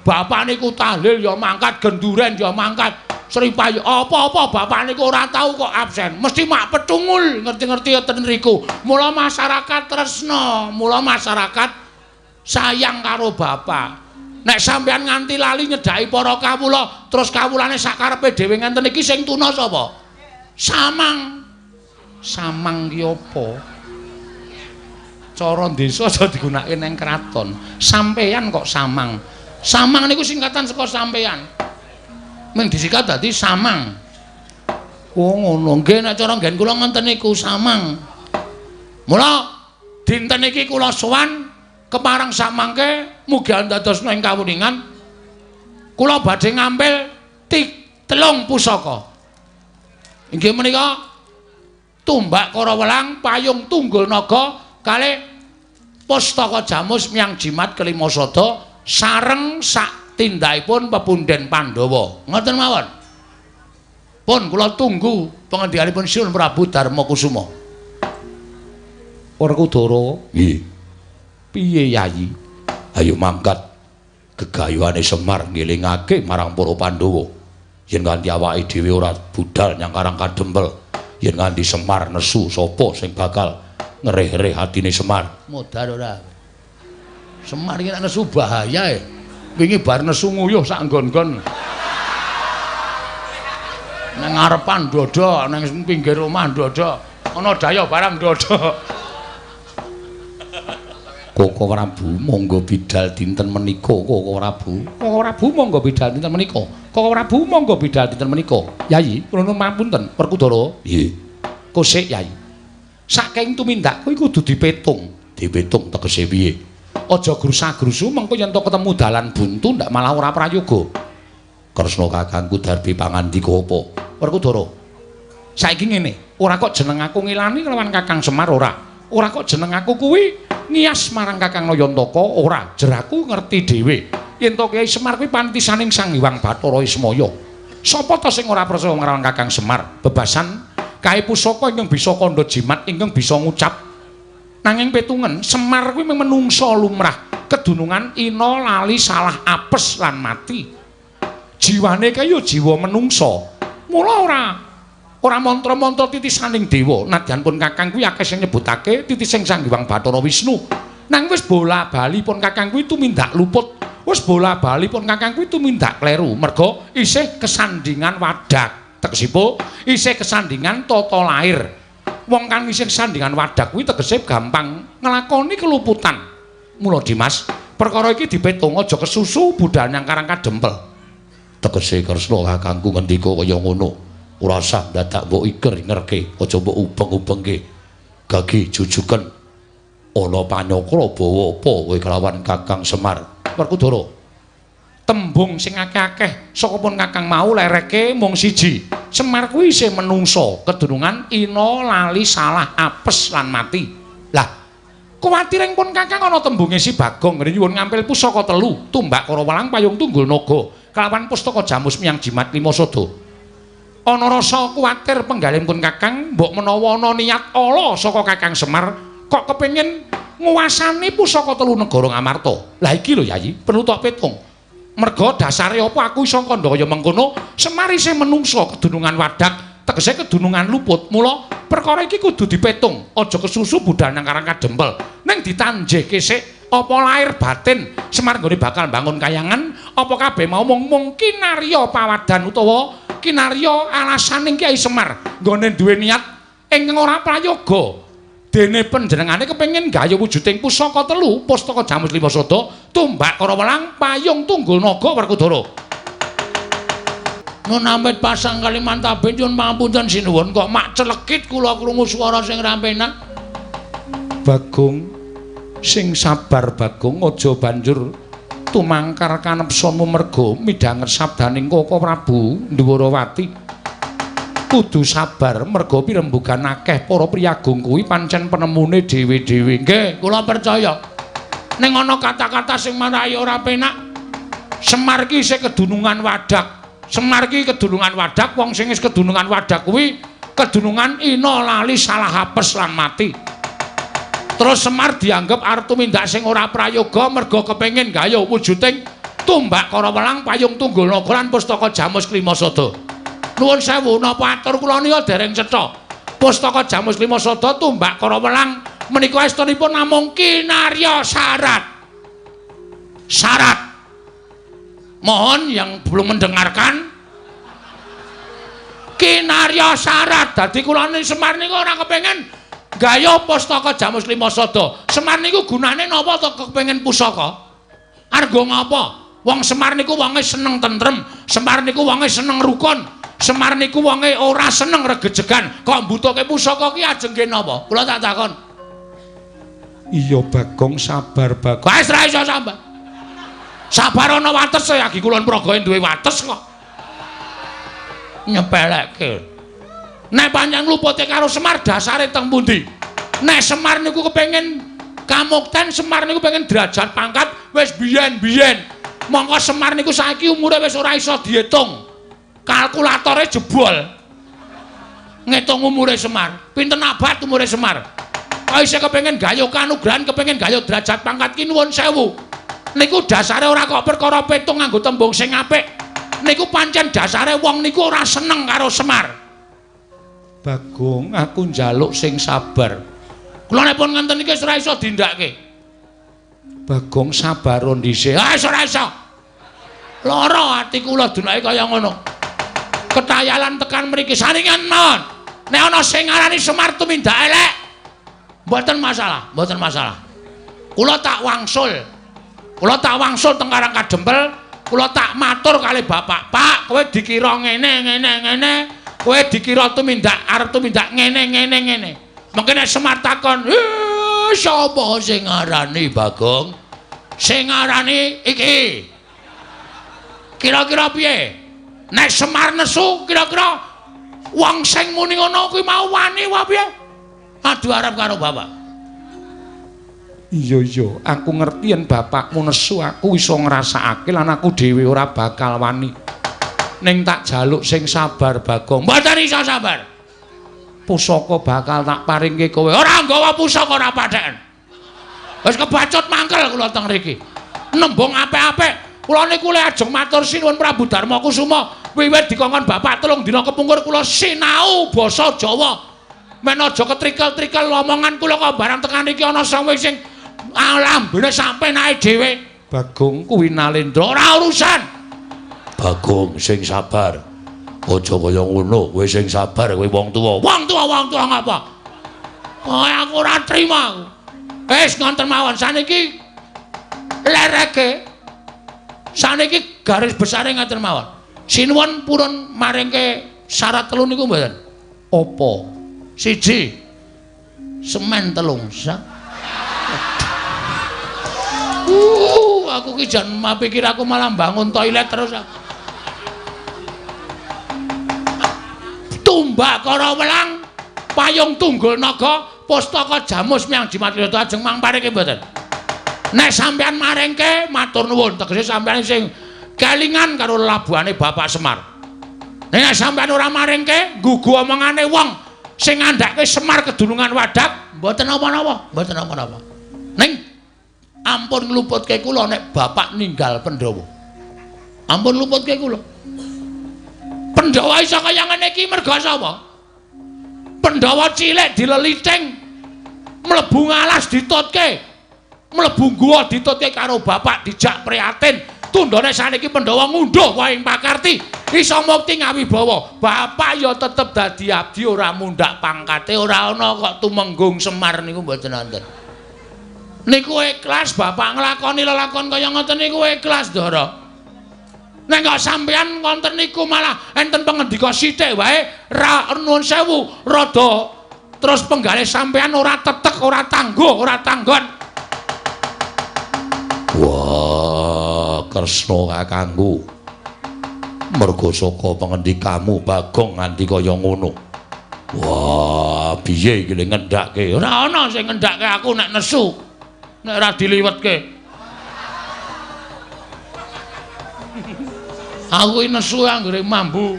Bapak niku tahlil ya mangkat, genduren ya mangkat. Sripah apa-apa bapak niku ora tau kok absen. Mesti mak petungul ngerti-ngerti ten riku. Mula masyarakat tresna, mula masyarakat sayang karo bapak. Nek sampean nganti lali nyedhaki para kawula, terus kawulane sak karepe dhewe ngenten iki sing tuna sapa? Samang. Samang ki apa? Cara desa aja digunakake ning kraton. Sampeyan kok samang. Samang niku singkatan saka sampeyan. Ming disikat dadi samang. Oh ngono. Nggih nek cara nggen kula ngenten niku samang. Mula dinten iki kula sowan kepareng samangke mugi andadosna ing kawuningan kula badhe ngambil 3 pusaka. Inggih menika tumbak Karawelang, payung Tunggul Naga kalih pustaka Jamus Myang Jimat Kelimasada sareng sak tindhaipun pepunden Pandhawa. Ngoten mawon. Pun kula tunggu pangendikanipun Siun Prabu Darmakusuma. Werkudara. Nggih. Piye Yayi? Ayo mangkat gegayuhane Semar ngelingake marang para Pandhawa. Yen nganti awake dhewe ora budal nyang Karang Kadempel, yen nganti Semar nesu sapa sing bakal ngereh-reh atine Semar? Modar ora. Semar iki nek nesu bahaya e. Wingi bar nesu nguyuh sak nggon-nggon. Nang ngarepan dodo, nang pinggir omah dodo. Ana daya barang dodo. Koko Prabu monggo bidal dinten menika. Koko Prabu. Koko Prabu monggo bidal dinten menika. Koko Prabu monggo bidal dinten menika. Yayi, nuwun mapunten, Werkudara. Nggih. Kosik Yayi. Saking tumindakku iku kudu dipetung. Dipetung tegese piye? Aja grusa-grusu mengko yen to ketemu dalan buntu ndak malah ora prayoga. Kresna kakangku Darbi pangandika apa? Werkudara. Saiki ngene, ora kok jeneng aku ngilani kelawan Kakang Semar ora. Ora kok jeneng aku kuwi ngias marang Kakang Nayantaka ora. Jeraku ngerti dhewe yen to Kyai Semar kuwi pantisaning Sang Hyang Bathara Ismaya. Sapa to sing ora percaya marang Kakang Semar? Bebasan kae pusaka ingkang bisa kandha jimat ingkang bisa ngucap. Nanging petungen Semar kuwi menungsa lumrah, kedunungan ina lali salah apes lan mati. Jiwane kaya jiwa menungsa. Mula ora mantra-mantra titisaning dewa. Nadyan pun Kakang kuwi akeh sing nyebutake titising Sang Hyang Bathara Wisnu. Nang wis bola-bali pun Kakang kuwi tumindak luput. Wis bola-bali pun Kakang kuwi tumindak kleru. Merga isih kesandingan wadak. Tegesipun isih kesandingan tata lair. Wong kang isih kesandingan wadak kuwi tegese gampang nglakoni keluputan. Mula Dimas, perkara iki dipetung aja kesusu budal yang karang kadempel. Tegese Kresna kakangku ngendika kaya ngono. Ora usah dadak mbok iker-ingerke, aja mbok ubeng-ubengke. Gage jujuken ana panyakra bawa apa kowe kelawan Kakang Semar. Werkudara. Tembung sing akeh-akeh saka pun Kakang mau lereke mung siji. Semar kuwi isih menungsa, kedurungan ina lali salah apes lan mati. Lah, kuwatiring pun Kakang ana tembunge si Bagong nyuwun ngampil pusaka telu, tumbak kara welang payung tunggul naga, kelawan pustaka jamus miyang jimat lima sada. Ana rasa kuwatir penggalipun Kakang mbok menawa ana niat ala saka Kakang Semar kok kepengin nguwasani pusaka telu negara Ngamarta. Lah iki lho Yayi, perlu tok petung. Merga dasare apa aku iso kandha kaya mengkono, Semar isih menungsa kedunungan wadak, tegese kedunungan luput. Mula perkara iki kudu dipetung, aja kesusu budal nang karang kadempel. Ning ditanjehke sik apa lahir batin Semar nggone bakal bangun kayangan, apa kabeh mau mung kinarya pawadan utawa kinarya alasaning Kyai Semar nggone duwe niat ingkang ora prayoga. Dene panjenengane kepengin gaya wujuding pusaka telu, pustaka jamus lima sada, tumbak kara welang, payung tunggul naga Werkudara. Nun amit pasang Kalimantaben nyuwun pangapunten sinuwun kok mak celekit kula krungu swara sing rampenak. Bagong sing sabar Bagong, aja banjur tumangkar kanepsamu merga midhanget sabdaning Koko Prabu Ndhuwarawati. Kudu sabar merga pirembugan akeh para priyagung kuwi pancen penemune dhewe-dhewe. Nggih, kula percaya. Ning ana kata-kata sing marai ora penak. Semar ki isih kedunungan wadak. Semar ki kedunungan wadak, wong sing wis kedunungan wadak kuwi kedunungan ina lali salah apes lan mati. Terus Semar dianggep arep tumindak sing ora prayoga merga kepengin gaya wujuding tumbak kara welang payung tunggul naga lan pustaka jamus lima sada. Nuwun sewu napa atur kula nika dereng cetha. Pustaka jamus lima sada tumbak kara welang menika estunipun namung kinarya syarat. Syarat. Mohon yang belum mendengarkan kinarya syarat. Dadi kula Semar niku ora kepengin gaya pustaka jamus lima sada. Semar niku gunane napa to kepengin pusaka? Arga ngapa? Wong Semar niku wonge seneng tentrem, Semar niku wonge seneng rukun. Semar niku wonge ora seneng regejegan. Kok mbutuhke pusaka ki ajeng ke napa? Kula tak takon. Iya Bagong, sabar Bagong. Wis ra iso sabar. Sabar ana wates ya iki kulon pragae duwe wates kok. Nyepelekke. Nek pancen lupute karo Semar dasare teng pundi? Nek Semar niku kepengin kamukten, Semar niku pengen derajat pangkat wis biyen-biyen. Monggo Semar niku saiki umure wis ora iso diitung. Kalkulatore jebol. Ngitung umure Semar. Pinten abad umure Semar? Kok isih kepengin gaya kanugrahan, kepengin gaya derajat pangkat ki nuwun sewu. Niku dasare ora kok perkara petung nganggo tembung sing apik. Niku pancen dasare wong niku ora seneng karo Semar. Bagong, aku njaluk sing sabar. Kula nek pun ngenten iki ora iso dindakke. Bagong sabar dhisik. Ah ora iso. Lara ati kula dunake kaya ngono. Ketayalan tekan mriki saringan mawon. Nek ana sing ngarani Semar tumindak elek, mboten masalah, mboten masalah. Kula tak wangsul. Kula tak wangsul teng Karang Kadempel, kula tak matur kalih Bapak, "Pak, kowe dikira ngene. Kowe dikira tumindak arep tumindak ngene. Mengke nek Semar takon, sapa sing ngarani Bagong? Sing ngarani iki." Kira-kira piye? Nek Semar nesu kira-kira wong sing muni ngono kuwi mau wani wae piye? Adu arep karo bapak. Iya, aku ngerti yen bapakmu nesu aku iso ngrasakake lan aku dhewe ora bakal wani. Ning tak jaluk sing sabar Bagong. Mboten iso sabar. Pusaka bakal tak paringke kowe. Ora nggawa pusaka ora patheken. Wis kebacut mangkel kula teng mriki. Nembung apik-apik. kula niku le ajeng matur sinuwun Prabu Darma Kusuma wiwit dikongkon bapak 3 dina kepungkur kula sinau basa Jawa. Men aja ketrikel-trikel omongan kula kok barang tekan iki ana sawe sing lambene sampe naik dhewe. Bagong kuwi Nalendra Ora urusan. Bagong sing sabar. Aja kaya ngono, kowe sing sabar kowe wong tuwa. Wong tuwa ngapa? Oh, aku ora trima. Wis ngonten mawon saniki lereke. Saniki garis besare ngoten mawon. Sinuwun purun maringke syarat 3 niku mboten? apa? 1 semen 3 sak. Aku ki jan mapikir aku malah bangun toilet terus. Tumbakara welang payung tunggul naga pustaka jamus miyang Jimatyoto ajeng mangpareke mboten. Nek sampean maringke matur nuwun tegese sampean sing kelingan karo labuhane Bapak Semar. Nek sampean ora maringke nggugu omongane wong sing ngandhake Semar kedulungan Wadak mboten apa-apa, mboten apa-apa. Ning ampun ngluputke kula nek Bapak ninggal Pandhawa. Ampun ngluputke kula. Pandhawa iso kaya ngene iki merga sapa? Pandhawa cilik dileliting mlebu ngalas ditutke. Mlebu guwa ditutke karo bapak dijak prihatin. Tundhone saniki Pandhawa ngunduh wae ing pakarti iso mukti ngawibawa. Bapak ya tetep dadi abdi ora mundhak pangkate, ora ana kok tumenggung Semar niku mboten wonten. Niku ikhlas bapak nglakoni lelakon kaya ngoten niku ikhlas, Ndara. Nek kok sampeyan wonten niku malah enten pangendika sithik wae ra nuwun sewu rada terus penggalih sampeyan ora tetek, ora tangguh, ora tanggon. Wah, Kresna kakangku. Merga saka pangendikamu Bagong nganti kaya ngono. Wah, piye iki ngendhake? Ora ana sing ngendhake aku nek nesu. Nek ora diliwetke. Aku iki nesu anggere mambu.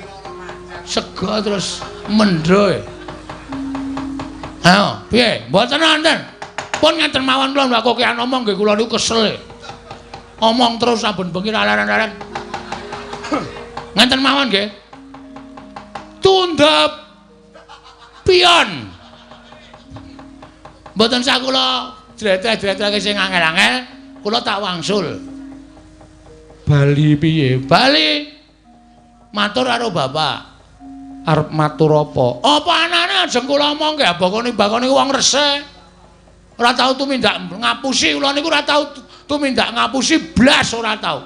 Sega terus mendho. Ayo, piye? Mboten wonten. Pun ngenten mawon kula mlakuke omong nggih kula niku kesel. Omong terus saben bengi laren-laren. Ngenten mawon nggih. Tundhep pion. Mboten sak kula jret-jret sing angel-angel, kula tak wangsul. Bali piye? Bali matur karo bapak. Arep matur apa? Apa anane ajeng kula omong nggih bakone wong resik. Ora tau tumindak ngapusi kula niku ora tau tumindak ngapusi blas ora tau.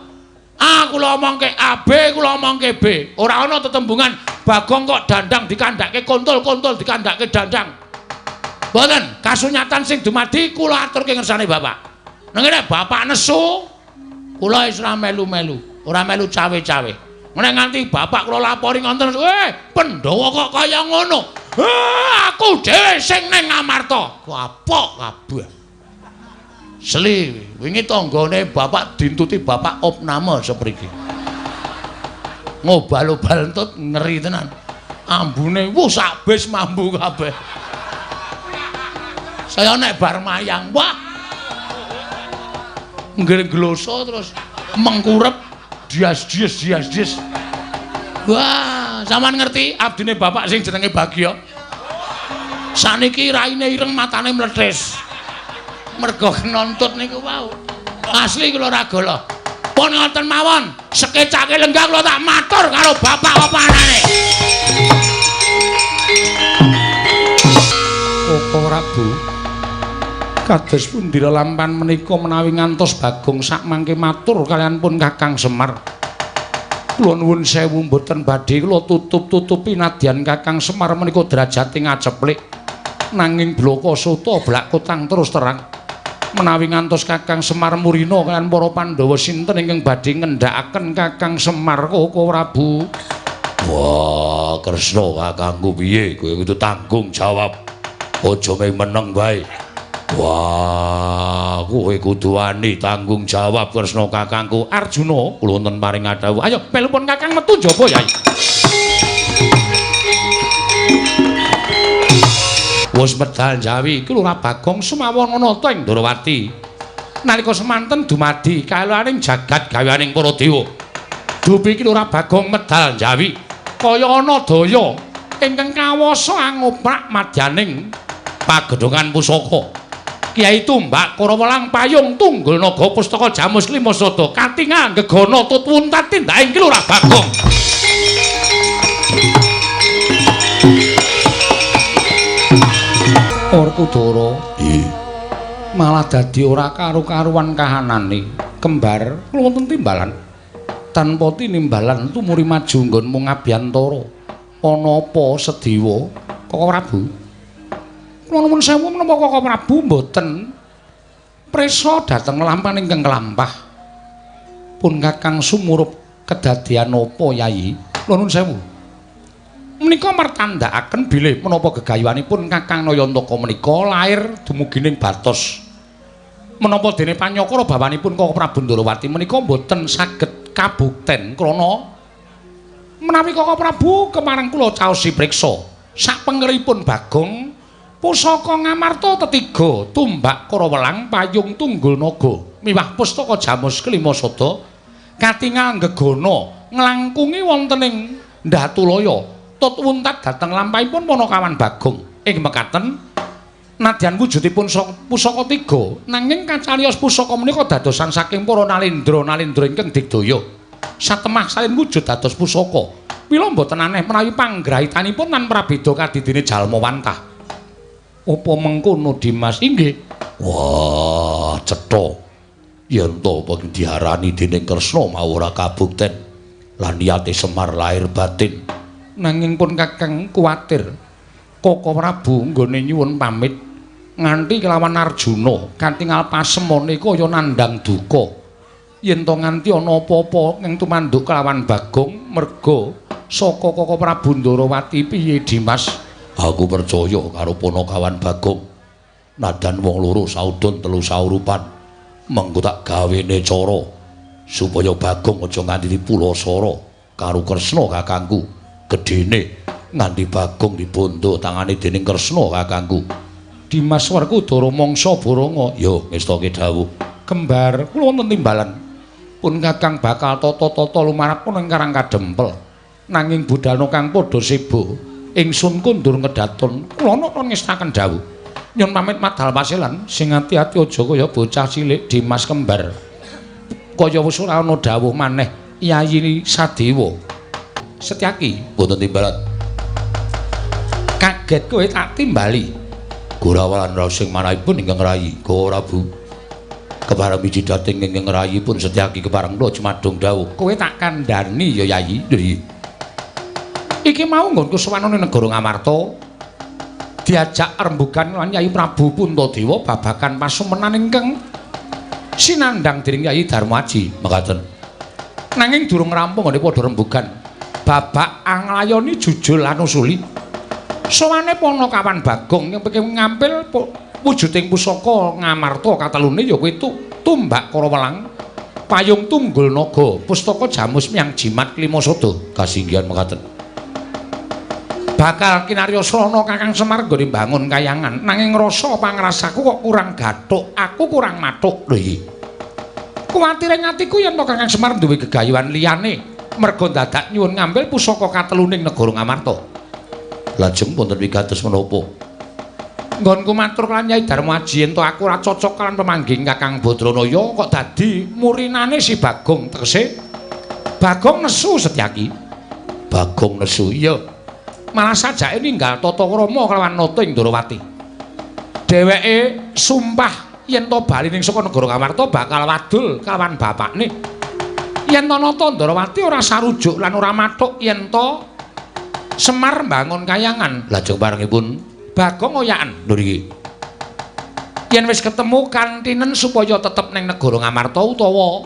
A kula omongke A, B kula omongke B. Ora ana tetembungan Bagong kok dandang dikandhake kontol-kontol dikandhake dandang. Mboten, kasunyatan sing dumadi kula aturke ngersane bapak. Nek bapak nesu kula wis ora melu-melu, ora melu cawe-cawe. Nek nganti bapak kula lapori ngonten, Pandhawa kok kaya ngono. Aku dhewe sing ning Ngamarta. Kapok kabeh. Seli, wingi tanggane bapak dintuti bapak opname sepriki. Ngobal-obal entut ngeri tenan. Ambune wus sak bis mambu kabeh. Saya nek bar mayang, wah. Nggloso terus mengkurep dias. Wah, sampean ngerti abdine bapak sing jenenge Bagya. Saniki raine ireng matane mlethis. Merga kenontut niku wau. Asli kula ora golo. Pun ngoten mawon, sekecake lenggah kula tak matur karo bapak apa anane. Koko Prabu. Kados pundi lampahan menika menawi ngantos Bagong sak mangke matur kalian pun Kakang Semar. Kula nuwun sewu mboten badhe kula tutup-tutupi nadyan Kakang Semar menika derajate ngaceplik. Nanging bloko soto blak kotang terus terang. Menawi ngantos Kakang Semar murina kaliyan para Pandhawa sinten ingkang badhe ngendhakaken Kakang Semar Koko Prabu? Wah, Kresna kakangku piye? Kowe kudu tanggung jawab. Aja meneng wae. Wah, kowe kudu wani tanggung jawab Kresna kakangku. Arjuna kula wonten paring adhawuh. Ayo melu pun Kakang metu njaba, Yai. Wis medal Jawi iki lho Bagong sumawon ana ta ing Ndrawati. Nalika semanten dumadi kailaning jagat gaweaning para dewa. Dupi iki ora Bagong medal Jawi kaya ana daya ingkang kawasa angoprak madyaning pagedhongan pusaka. Kyai Tumbak Karawelang Payung Tunggul Naga Pustaka Jamus Lima Sada Katingal Gegana Tutwuntat tindake iki ora Bagong. Orkudara malah dadi ora karu-karuan kahanane kembar kula wonten timbalan tanpa tinimbalan tumuri maju nggonmu ngabiyantara ana apa Sedewa Koko Prabu kula nuwun sewu menapa Koko Prabu mboten prisa dhateng lampahan ingkang kelampah pun Kakang sumurup kedadian apa Yayi kula nuwun sewu menika martandhakaken bilih menapa gegayuhanipun Kakang Nayantaka menika lair dumugining batos menapa dene panyakara bawanipun Koko Prabu Ndarawati menika boten saged kabukten krana menawi Koko Prabu kemareng kula caosi priksa sapengeripun Bagong pusaka Ngamarta tetiga Tumbak Karawelang Payung Tunggul Naga miwah pustaka Jamus Kelima Sada katingal gegana nglangkungi wonten ing Ndatulaya Tutwuntat dhateng lampahipun Panakawan Bagong ing mekaten nadyan wujudipun pusaka tiga nanging kacarios pusaka menika dadosan saking para nalendra ingkang digdaya satemah salin wujud dados pusaka mila mboten aneh menawi panggrahitanipun lan prabéda kadidine jalma wantah apa mengkono Dimas inggih wah cetha yen to diarani dening Kresna mau ora kabukten lan niyate Semar lahir batin nanging pun Kakang kuwatir Koko Prabu nggone nyuwun pamit nganti kelawan Arjuna katingal pasemone kaya nandhang duka yen to nganti ana apa-apa ing tumanduk kelawan Bagong merga saka Koko Prabu Ndarawati piye Dimas aku percaya karo Panakawan Bagong nadan wong loro saudon telu saurupan mengko tak gawene cara supaya Bagong aja nganti dipulasara karo Kresna kakangku gedene nganti Bagong dibondo tangane dening Kresna kakangku Dimas Werkudara mangsa Baranga ya ngestake dawuh kembar kula wonten timbalan pun Kakang bakal tata-tata lumarapun ing Karang Kadempel nanging budalna kang padha sebo ingsun kundur ngedaton kula nuwun ngestaken dawuh nyun pamit madal pasilan sing ati-ati aja kaya bocah cilik Dimas kembar kaya wis ora ana dawuh maneh Yayi Sadewa Setyaki boten timbalan kaget kowe tak timbali Gorawalan raos sing manahipun ingkang rayi Koko Prabu kepareng mijidating ingkang rayipun Setyaki kepareng kula jumadung dawuh kowe tak kandhani ya Yayi iki mau nggonku sowanane negara Ngamarta diajak rembugan lan Yayi Prabu Puntadewa babagan pasumenan ingkang sinandhang dening Yayi Darmaji mekaten nanging durung rampung ngene padha rembugan babak anglayoni jujul lan usuli sowane Panakawan Bagong yang pengen ngambil wujuding pusaka Ngamarta katelune ya kuwi Tumbak Karawelang Payung Tunggul Naga Pustaka Jamus Miang Jimat Kelima Sada kasinggihan mekaten bakal kinaryosana Kakang Semar nggone mbangun kayangan nanging rasa pangrasaku kok kurang gathuk aku kurang mathuk lho iki kuwatire atiku yen to Kakang Semar duwe gegayuhan liyane merga dadak nyuwun ngambil pusaka kateluning negara Ngamarta lajeng wonten wigatos menapa nggonku matur lan Nyai Darmaji yen to aku ora cocok kalian pemanggih Kakang Badranaya kok dadi murinane si Bagong tegese Bagong nesu Setyaki Bagong nesu iya malah sajake ninggal tata krama kelawan nata ing Ndarawati dheweke sumpah yen to bali ning saka negara Ngamarta bakal wadul kelawan bapakne yen to nata Ndarawati ora sarujuk lan ora mathuk yen to Semar mbangun kayangan lajeng barengipun Bagong oyaken lho iki yen wis ketemu kantinen supaya tetep ning negara Ngamarta utawa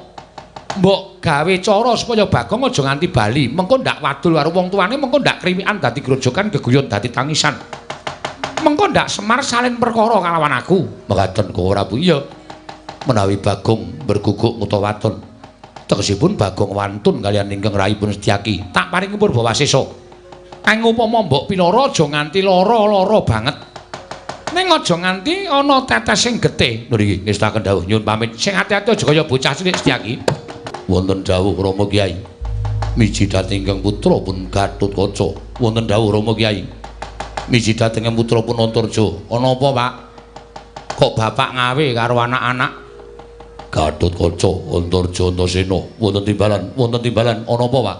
mbok gawe cara supaya Bagong aja nganti bali mengko ndak wadul karo wong tuane mengko ndak krimikan dadi grojokan geguyon dadi tangisan mengko ndak Semar salin perkara kalawan aku mekaten Koko Prabu iya menawi Bagong berguguk utawaton tegesipun Bagong wantun kaliyan ingkang rayipun Setyaki tak paringi purba wasesa kang upama mbok pilara aja nganti lara-lara banget Ning aja nganti ana tetes sing getih. Nggih, ngestaken dawuh nyuwun pamit. Sing ati-ati aja kaya bocah cilik Setyaki. Wonten dawuh Rama Kyai. Miji dhateng ingkang putra pun Gatotkaca. Wonten dawuh Rama Kyai. Miji dhateng putra pun Antarja. Ana apa, Pak? Kok bapak ngawe karo anak-anak? Gatotkaca, Antarja, Antasena. Wonten timbalan ana apa, Pak?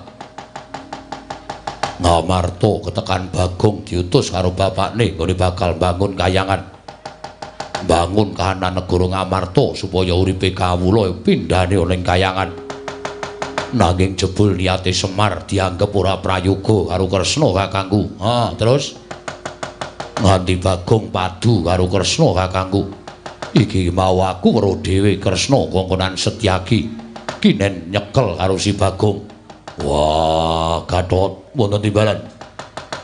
Ngamarta ketekan Bagong diutus karo bapakne nggone bakal bangun kayangan. Bangun kahanan negara Ngamarta supaya uripe kawula pindhane ana ing kayangan. Nanging jebul niate Semar dianggep ora prayoga karo Kresna kakangku. Terus nganti Bagong padu karo Kresna kakangku. Iki mau aku weruh dhewe Kresna kongkonan Setyaki kinen nyekel karo si Bagong. Wah, Gatot wonten timbalan.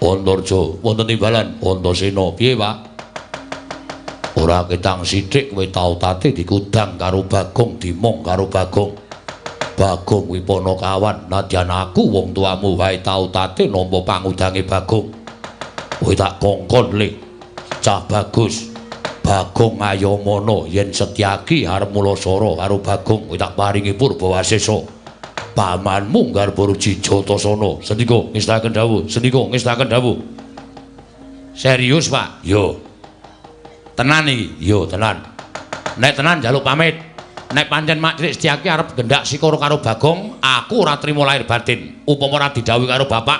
Antarja wonten timbalan. Antasena piye, Pak? Ora ketang sithik kowe tau tate dikudang karo Bagong, dimong karo Bagong. Bagong kuwi Panakawan, nadyan aku wong tuamu wae tau tate nampa pangudange Bagong. Kowe tak kongkon le. Cah bagus. Bagong ayomana yen Setyaki arep mulasara karo Bagong, kowe tak paringi Purbawasesa. Pamanmu garba ruji Jatasana. Sendika ngestaken dawuh. Serius, Pak? Yo. Tenan iki? Yo, tenan. Nek tenan njaluk pamit. Nek pancen Mak Cilik Setyaki arep gendak sikara karo Bagong, aku ora trima lahir batin. Upama ora didhawuhi karo bapak,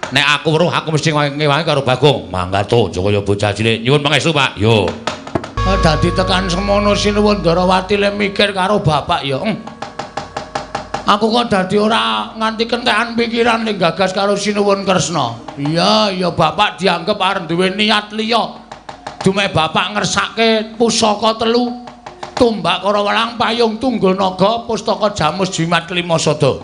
nek aku weruh aku mesti ngewangi karo Bagong. Mangga to, Jaya bocah cilik. Nyuwun pangestu, Pak. Yo. Dadi tekan semono Sinuwun Ndarawati le mikir karo bapak ya. Aku kok dadi ora nganti kentekan pikiran ning gagas karo Sinuwun Kresna. Iya, bapak dianggep arep duwe niat liya. Dume bapak ngersake pusaka 3, Tumbak Kara Welang Payung Tunggul Naga, Pustaka Jamus Jimat Kelima Sada.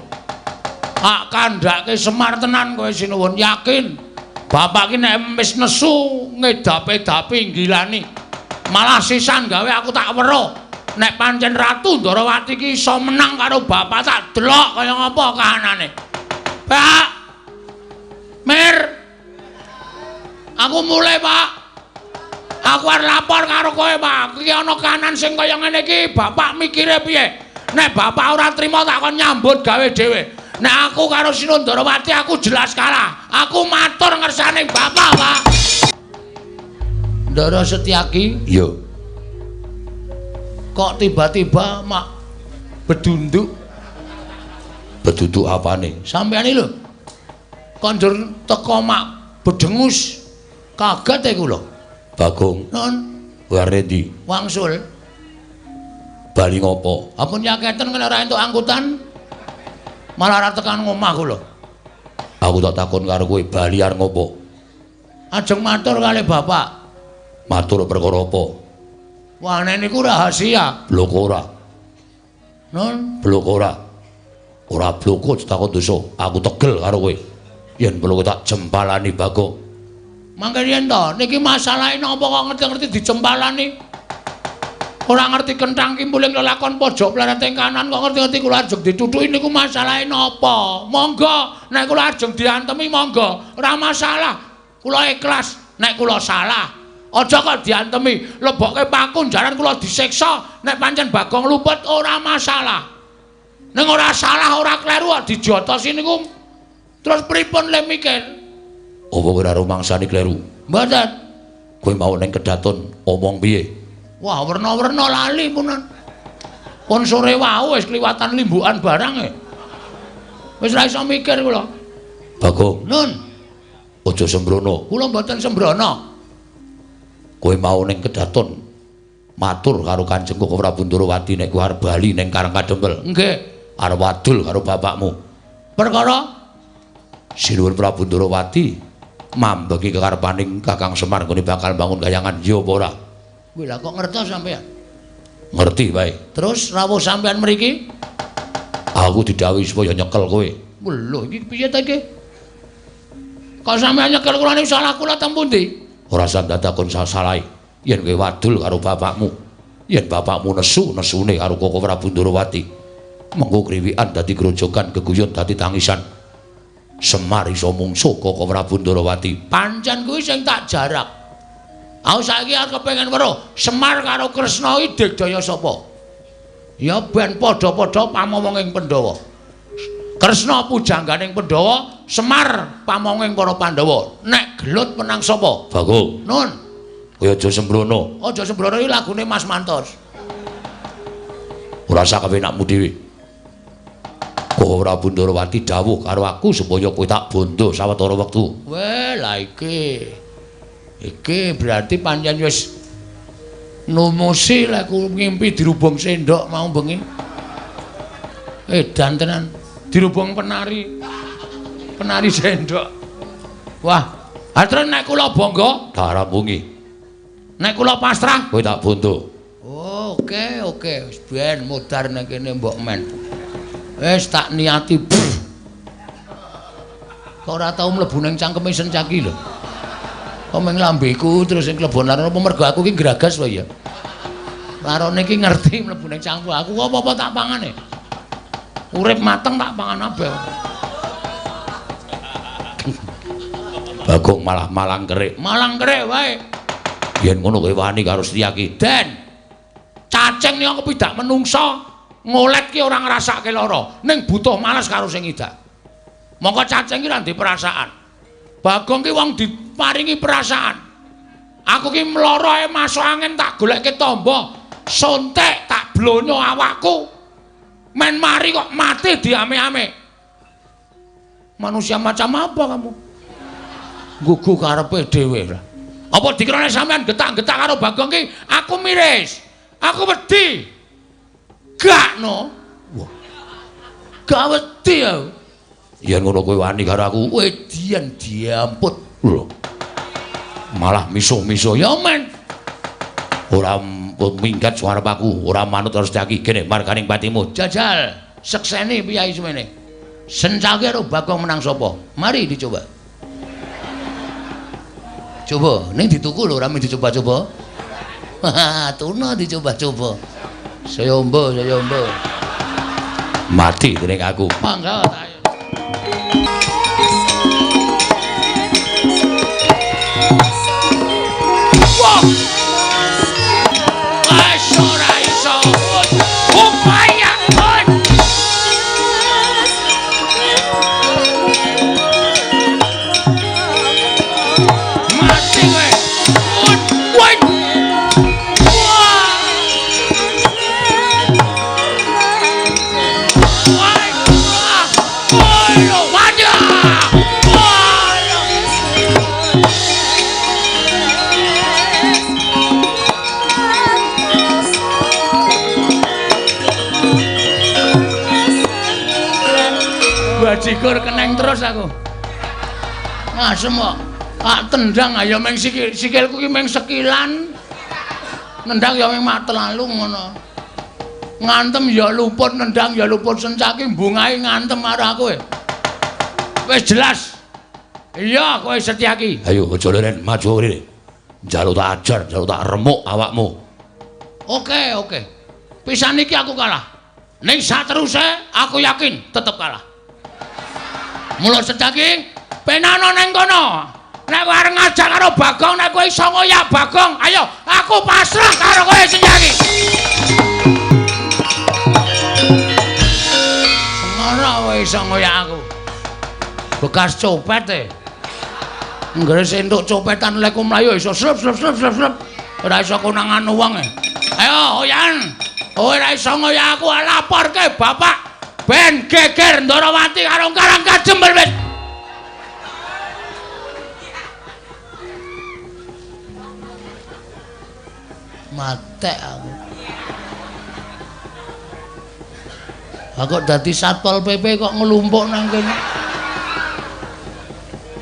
Ak kandhake Semar tenan kowe Sinuwun, yakin. Bapak ki nek wis nesu ngedap-edapi nggilani. Malah sisan gawe aku tak weruh. Nek pancen Ratu Ndarawati ki iso menang karo bapak tak delok kaya ngapa kahanane. Pak. Mir. Aku mulai, Pak. Aku arep lapor karo kowe, Pak. Iki ana kahanan sing kaya ngene iki, bapak mikire piye? Nek bapak ora trima tak kon nyambut gawe dhewe. Nek aku karo Sinuwun Ndarawati aku jelas kalah. Aku matur ngersane bapak, Pak. Ndara Setyaki. Yo. Kok tiba-tiba mak bedunduk? Bedunduk apane? Sampeyan iki lho. Kondur teko mak bedengus. Kaget aku lho. Bagong. Nun. Warendi. Wangsul. Bali ngopo? Ampun yaketen kena ora entuk angkutan. Malah ora tekan ngomahku lho. Aku tak takon karo kowe bali arep ngopo? Ajeng matur kali bapak. Matur perkara apa? Wah, niku rahasia. Blok ora. Nun. Blok ora. Ora bloko takon dosa. Aku tegel karo kowe. Yen perlu tak jempalani Bagong. Mangke yen to, niki masalahe napa kok ngerti-ngerti dijempalani? Ora ngerti kenthang kimpuling lelakon pojok plereting kanan kok ngerti-ngerti kula ajeng dituthuki niku masalahe napa? Monggo, nek kula ajeng diantemi monggo, ora masalah. Kula ikhlas nek kula salah. Aja kok diantemi, lebokke paku jaran kula disiksa, nek pancen Bagong luput ora masalah. Ning ora salah, ora kleru dijotosi niku. Terus pripun le mikir? Apa kowe ora rumangsani kleru? Mboten. Kowe mau ning kedaton omong piye? Wah, werna-werna lali punan. Pun sore wau wis kliwatan limbukan barang e. Wis ra iso mikir kula. Bagong, Nun, aja sembrono. kula mboten sembrono. Kowe mau ning kedaton matur karo Kanjeng Koko Prabu Ndarawati nek kowe arep bali ning Karang Kadempel. Nggih. Arep wadul karo bapakmu. Perkara Sinuwun Prabu Ndarawati mambeki kekarepaning Kakang Semar nggone bakal bangun kayangan ya apa ora? kuwi lha kok ngertos sampean? Ngerti bae. Terus rawuh sampean mriki? Aku didhawuhi supaya nyekel kowe. Lho, iki piye ta iki? Kok sampean nyekel kula niku salah kula teng pundi? Ora sandadakon salahe. Yen kowe wadul karo bapakmu, yen bapakmu nesu-nesune karo Koko Prabu Ndarawati, mengko kriwikan dadi grojogan geguyon dadi tangisan. Semar iso mungsuh Koko Prabu Ndarawati. Pancen kuwi sing tak jarak. Aku saiki arep kepengin weruh Semar karo Kresna iki digdaya sapa? Ya ben padha-padha pamomonging Pandhawa. Kresna pujangganing Pandhawa, Semar pamonging para Pandhawa. Nek gelut menang sapa? Bagong. Nun. Kowe aja sembrono. Aja sembrono iki lagune Mas Mantos. Ora usah kewenakmu dhewe. Ora Bundarawati dawuh karo aku supaya kowe tak bondo sawetara wektu. Weh, lah iki. Iki berarti pancen wis numusi lek ku ngimpi dirubung sendok mau bengi. Edan tenan. Dirubung penari. Penari sendok. Wah, atren nek kula bangga, Tak rampungi. nek kula pasrah. Kowe tak bondo. Oh, oke. Wis ben mudar nek kene mbok men. Wis tak niati. Kok ora tau mlebu ning cangkeme sencaki lho. Kok meng lambeku terus sing klebon apa mergo aku ki gragas wae ya. Larone ki ngerti mlebu ning cangkemku. Aku apa-apa tak pangane. Urip mateng tak pangan abe. Bagong malah malang kerik. Malang kerik wae. Yen ngono kowe wani karo Setyaki. Den. Cacing yang kepidak menungso ngolet ki ora ngrasake lara, ning butuh males karo sing idak. Mongko cacing ki ra ndek perasaan. Bagong ki wong diparingi perasaan. Aku ki mloro ae masuk angin tak goleke tamba, sontek tak blonyo awakku. Men mari kok mati diame-ame. Manusia macam apa kamu? Gugu karepe dhewe lah. Apa dikirane sampean getak-getak karo Bagong ki aku miris. Aku wedi. Gak no. Wah. Gak wedi aku. Yen ngono kowe wani karo aku, Wedian diamput. lho. Malah misuh-misuh Ya men. ora minggat suarep aku, ora manut karo Setyaki. Kene marganing patimu. Jajal sekseni piyai semene. Sencaki karo Bagong menang sapa? Mari dicoba. Coba, ning dituku lho ora dicoba-coba. Tuna dicoba-coba. Saya ombo. Mati dening aku. Mangga ta. Wah. Ora iso. Upaya. Mati kowe. Woi. Bajigur keneng terus aku. Ngasem kok. Tak tendang ayo meng sikilku ki meng sekilan. Nendang ya meng mak telalu ngono. Ngantem ya luput, nendang ya luput, Sencaki mbungahe ngantem karo aku. Wis jelas. Iya, kowe Setyaki. Ayo aja leren maju rene. Njaluk tak ajar, njaluk tak remuk awakmu. Oke. Pisan iki aku kalah. Ning sateruse aku yakin tetep kalah. Mula Setyaki, penano ning kono. Nek kowe arep ngajak karo Bagong, nek kowe iso ngoyak Bagong, ayo aku pasrah karo kowe Setyaki. Ngono kowe iso ngoyak aku. Bekas copet e. Nggres entuk copetan lek mlayu iso slep. Ora iso konangan wong e. Ayo, Oyan. Ora iso ngoyak aku laporke bapak. Ben geger Ndarawati karo Karang Kajember wis. Matek aku. Aku dadi Satpol PP kok ngelumpuk nang kene.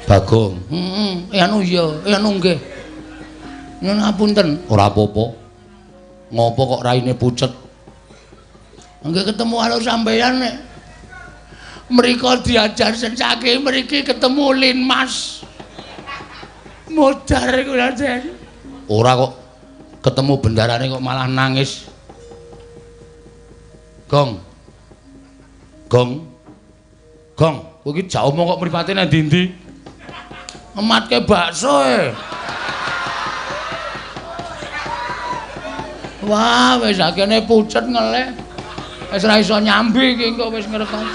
Bagong. Anu nggih. Nyuwun ngapunten. Ora apa-apa. Ngopo kok raine pucet? Nggih ketemu karo sampeyan nek mriko diajar Sencaki, mriki ketemu Linmas. Modar kula Den. Ora kok ketemu bendarane kok malah nangis. Gong. Kowe iki jak omong kok mripate nang ndi-ndi? Ngematke bakso e. Wah, wis akene pucet ngeleh. Wis ora iso nyambi iki engko wis ngrekam.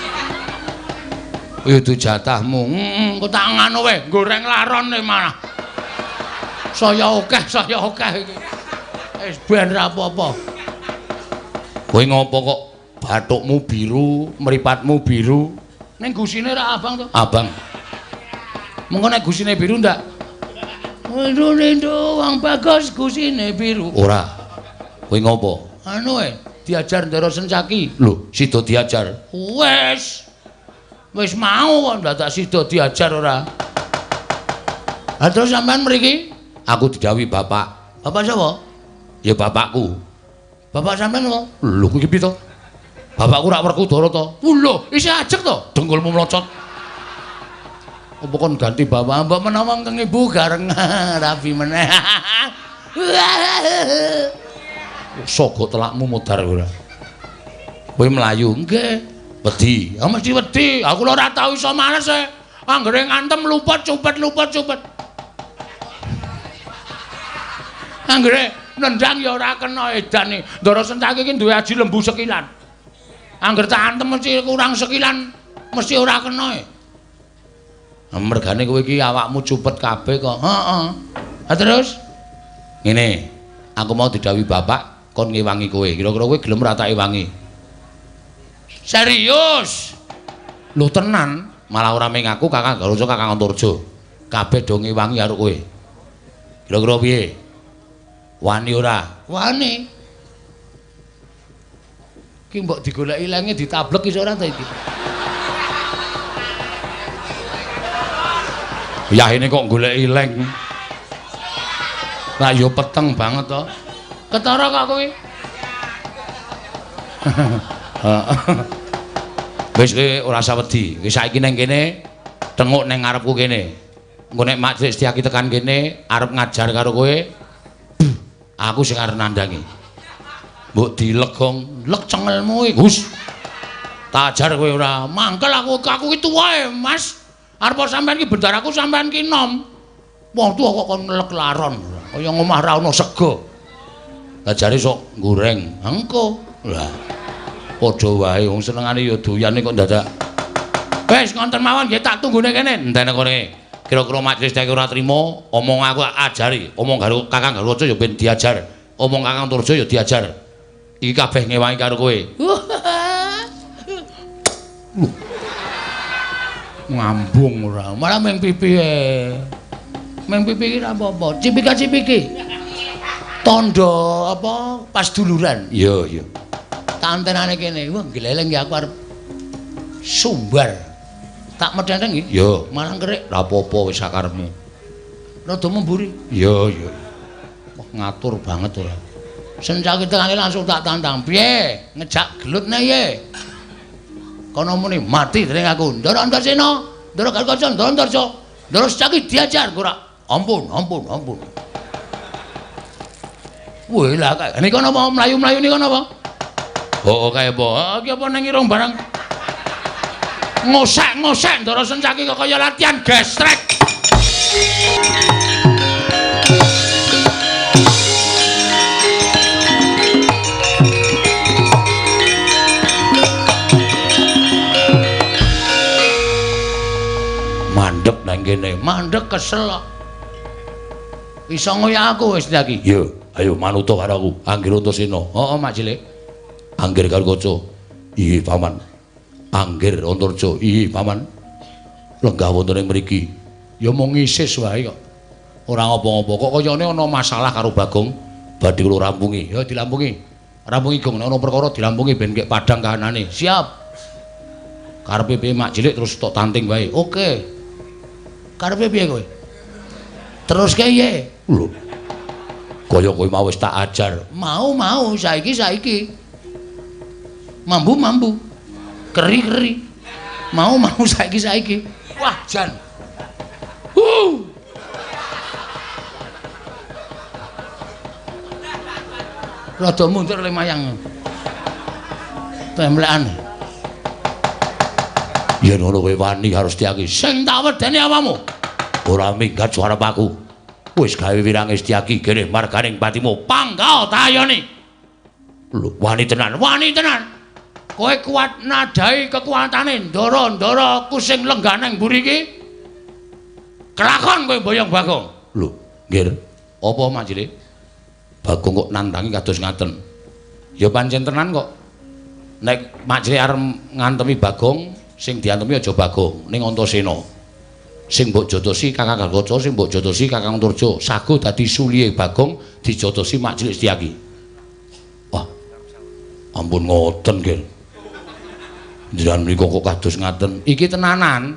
Itu jatahmu. Engko tak ngono wae, goreng laron malah. Saya akeh iki. Wis ben ra apa-apa. Kowe ngopo kok bathukmu biru, mripatmu biru? Ning gusine ra abang to? Abang. Mengko nek gusine biru ndak? Waduh Lindo, wong bagus gusine biru. Ora. Kowe ngopo? Anu wae, diajar Ndara Sencaki. Lho, sida diajar. Wis mau kok dadak sida diajar ora. Lah terus sampean mriki? Aku didhawuhi bapak. Bapak sapa? Ya bapakku. Bapak sampean apa? Lho kuwi piye to? Bapakku rak Werkudara to. Lho, isih ajeg to? Dengkulmu mlocot. Apa kon ganti bapak mbok menawa keng ibu gareng rapi meneh. Sogo telakmu mudhar ora. Kowe mlayu nggih. Wedi. Ya mesti wedi. Aku lho ora tau iso males e. Anggere ngantem luput cupet. Anggere nendang ya ora kena edane. Ndara Sencaki iki duwe aji lembu sekilan. Angger tak antem mesti kurang sekilan, mesti ora kena e. Mergane kowe iki awakmu cupet kabeh kok. Heeh. Ha terus? Ngene, aku mau didhawuhi bapak kon ngewangi kowe. Kira-kira kowe gelem ora tak ewangi? Serius? Lho tenan, malah ora mung aku Kakang Garusa Kakang Antarja. Kabeh do ngewangi karo kowe. Kira-kira piye? Wani ora? Wani. Ki mbok digoleki lenge ditablek iso ora ta iki? Ya ini kok goleki leng. Lah yo peteng banget to. Ketara kok kowe? Wis kowe ora usah wedi. Wis saiki nang kene tenguk nang ngarepku kene. Engko nek Mak Setyaki tekan kene arep ngajar karo kowe, aku sing arep nandangi. Mbok dilegong, lek cengelmu iki. Gus. Tak ajar kowe ora. Mangkel aku iki tuwae, Mas. Arep sampean iki bendaraku sampean ki nom. Wong tuwa kok kon ngelek laron. Kaya ngomah ra ono sego. Lah jare sok goreng. Engko. Lah. Padha wae wong senengane ya doyane kok dadak. Wis ngonten mawon nggih tak tunggune kene. Entene kene. Kira-kira majelis iki ora trima, omong aku ajari. Omong karo Kakang Garusa ya ben diajar. Omong Kakang Antarja ya diajar. Iki kabeh ngewangi karo kowe. Ngambung ora, malah meng pipi e. Meng pipi iki ora apa-apa, cipika-cipiki. Tondo apa pas duluran. Iya, iya. Tak antenane kene. Wah, gleleng ya aku arep sumbar. Tak medhenteng iki. Iya. Malah kerik. Ora apa-apa wis sakarepmu. Rada memburi. Iya, iya. Wah, ngatur banget ora. Sencaki tengane langsung tak tantang. Piye? Ngejak gelutne ye. Kono muni mati dening aku. Ndara Antarsena, Ndara Garusa, Ndara Antarja. Ndara Setyaki diajar ora. Ampun. Wih lah kae. Niki napa mlayu-mlayu niki napa? Oh, kae apa? Iki apa nang irung barang. Ngosek Ndara Sencaki kok kaya latihan gestrek. Mandek nang kene. Mandek kesel kok. Iso ngoyak aku wis iki. Iya, ayo manuta karo aku. Angger Antarsena. Heeh, Mak Cilik. Angger karo kaca. Iya, Paman. Angger Antarja. Iya, Paman. Lenggah wonten ing mriki. Ya mung ngisis wae kok. Ora ngapa-ngapa. Kok kayane ana masalah karo Bagong. Badhe kula rampungi. Ya dilampungi. Rampungi Gong, nek ana perkara dilampungi ben kek padhang kahanane. Siap. Karepe piye Mak Cilik terus tok tanting wae. Oke. Karepe piye kowe? Terus kaya. Lho. Kaya kowe mau wis tak ajar. Mau saiki. Mambu. Keri. Mau saiki. Wah, jan. Rada mundur le mayang. Temlekan. Yen ngono kowe wani harus Setyaki. Sing tak wedeni awakmu. Ora minggat suarep aku. Wis gawe wirange Setyaki kene marganing patimu. Panggao tayoni. Lho, wani tenan. Kowe kuat nadai kekuatane ndara-ndara ku sing lengganeng mburi iki. Kelakon kowe boyong Bagong. Lho, nggih. Apa Majile? Bagong kok nandangi kados ngaten. Ya pancen tenan kok. Nek Majile arep ngantemi Bagong, sing diantemi aja Bagong, ning Antasena. Sing mbok jotosi Kakang Gargaca, sing mbok jotosi Kakang Turja. Saguh dadi suliye Bagong dijotosi Majile Setyaki. Wah. Ampun ngoten, nggih. Jenengan mriku kok kados ngaten. Iki tenanan.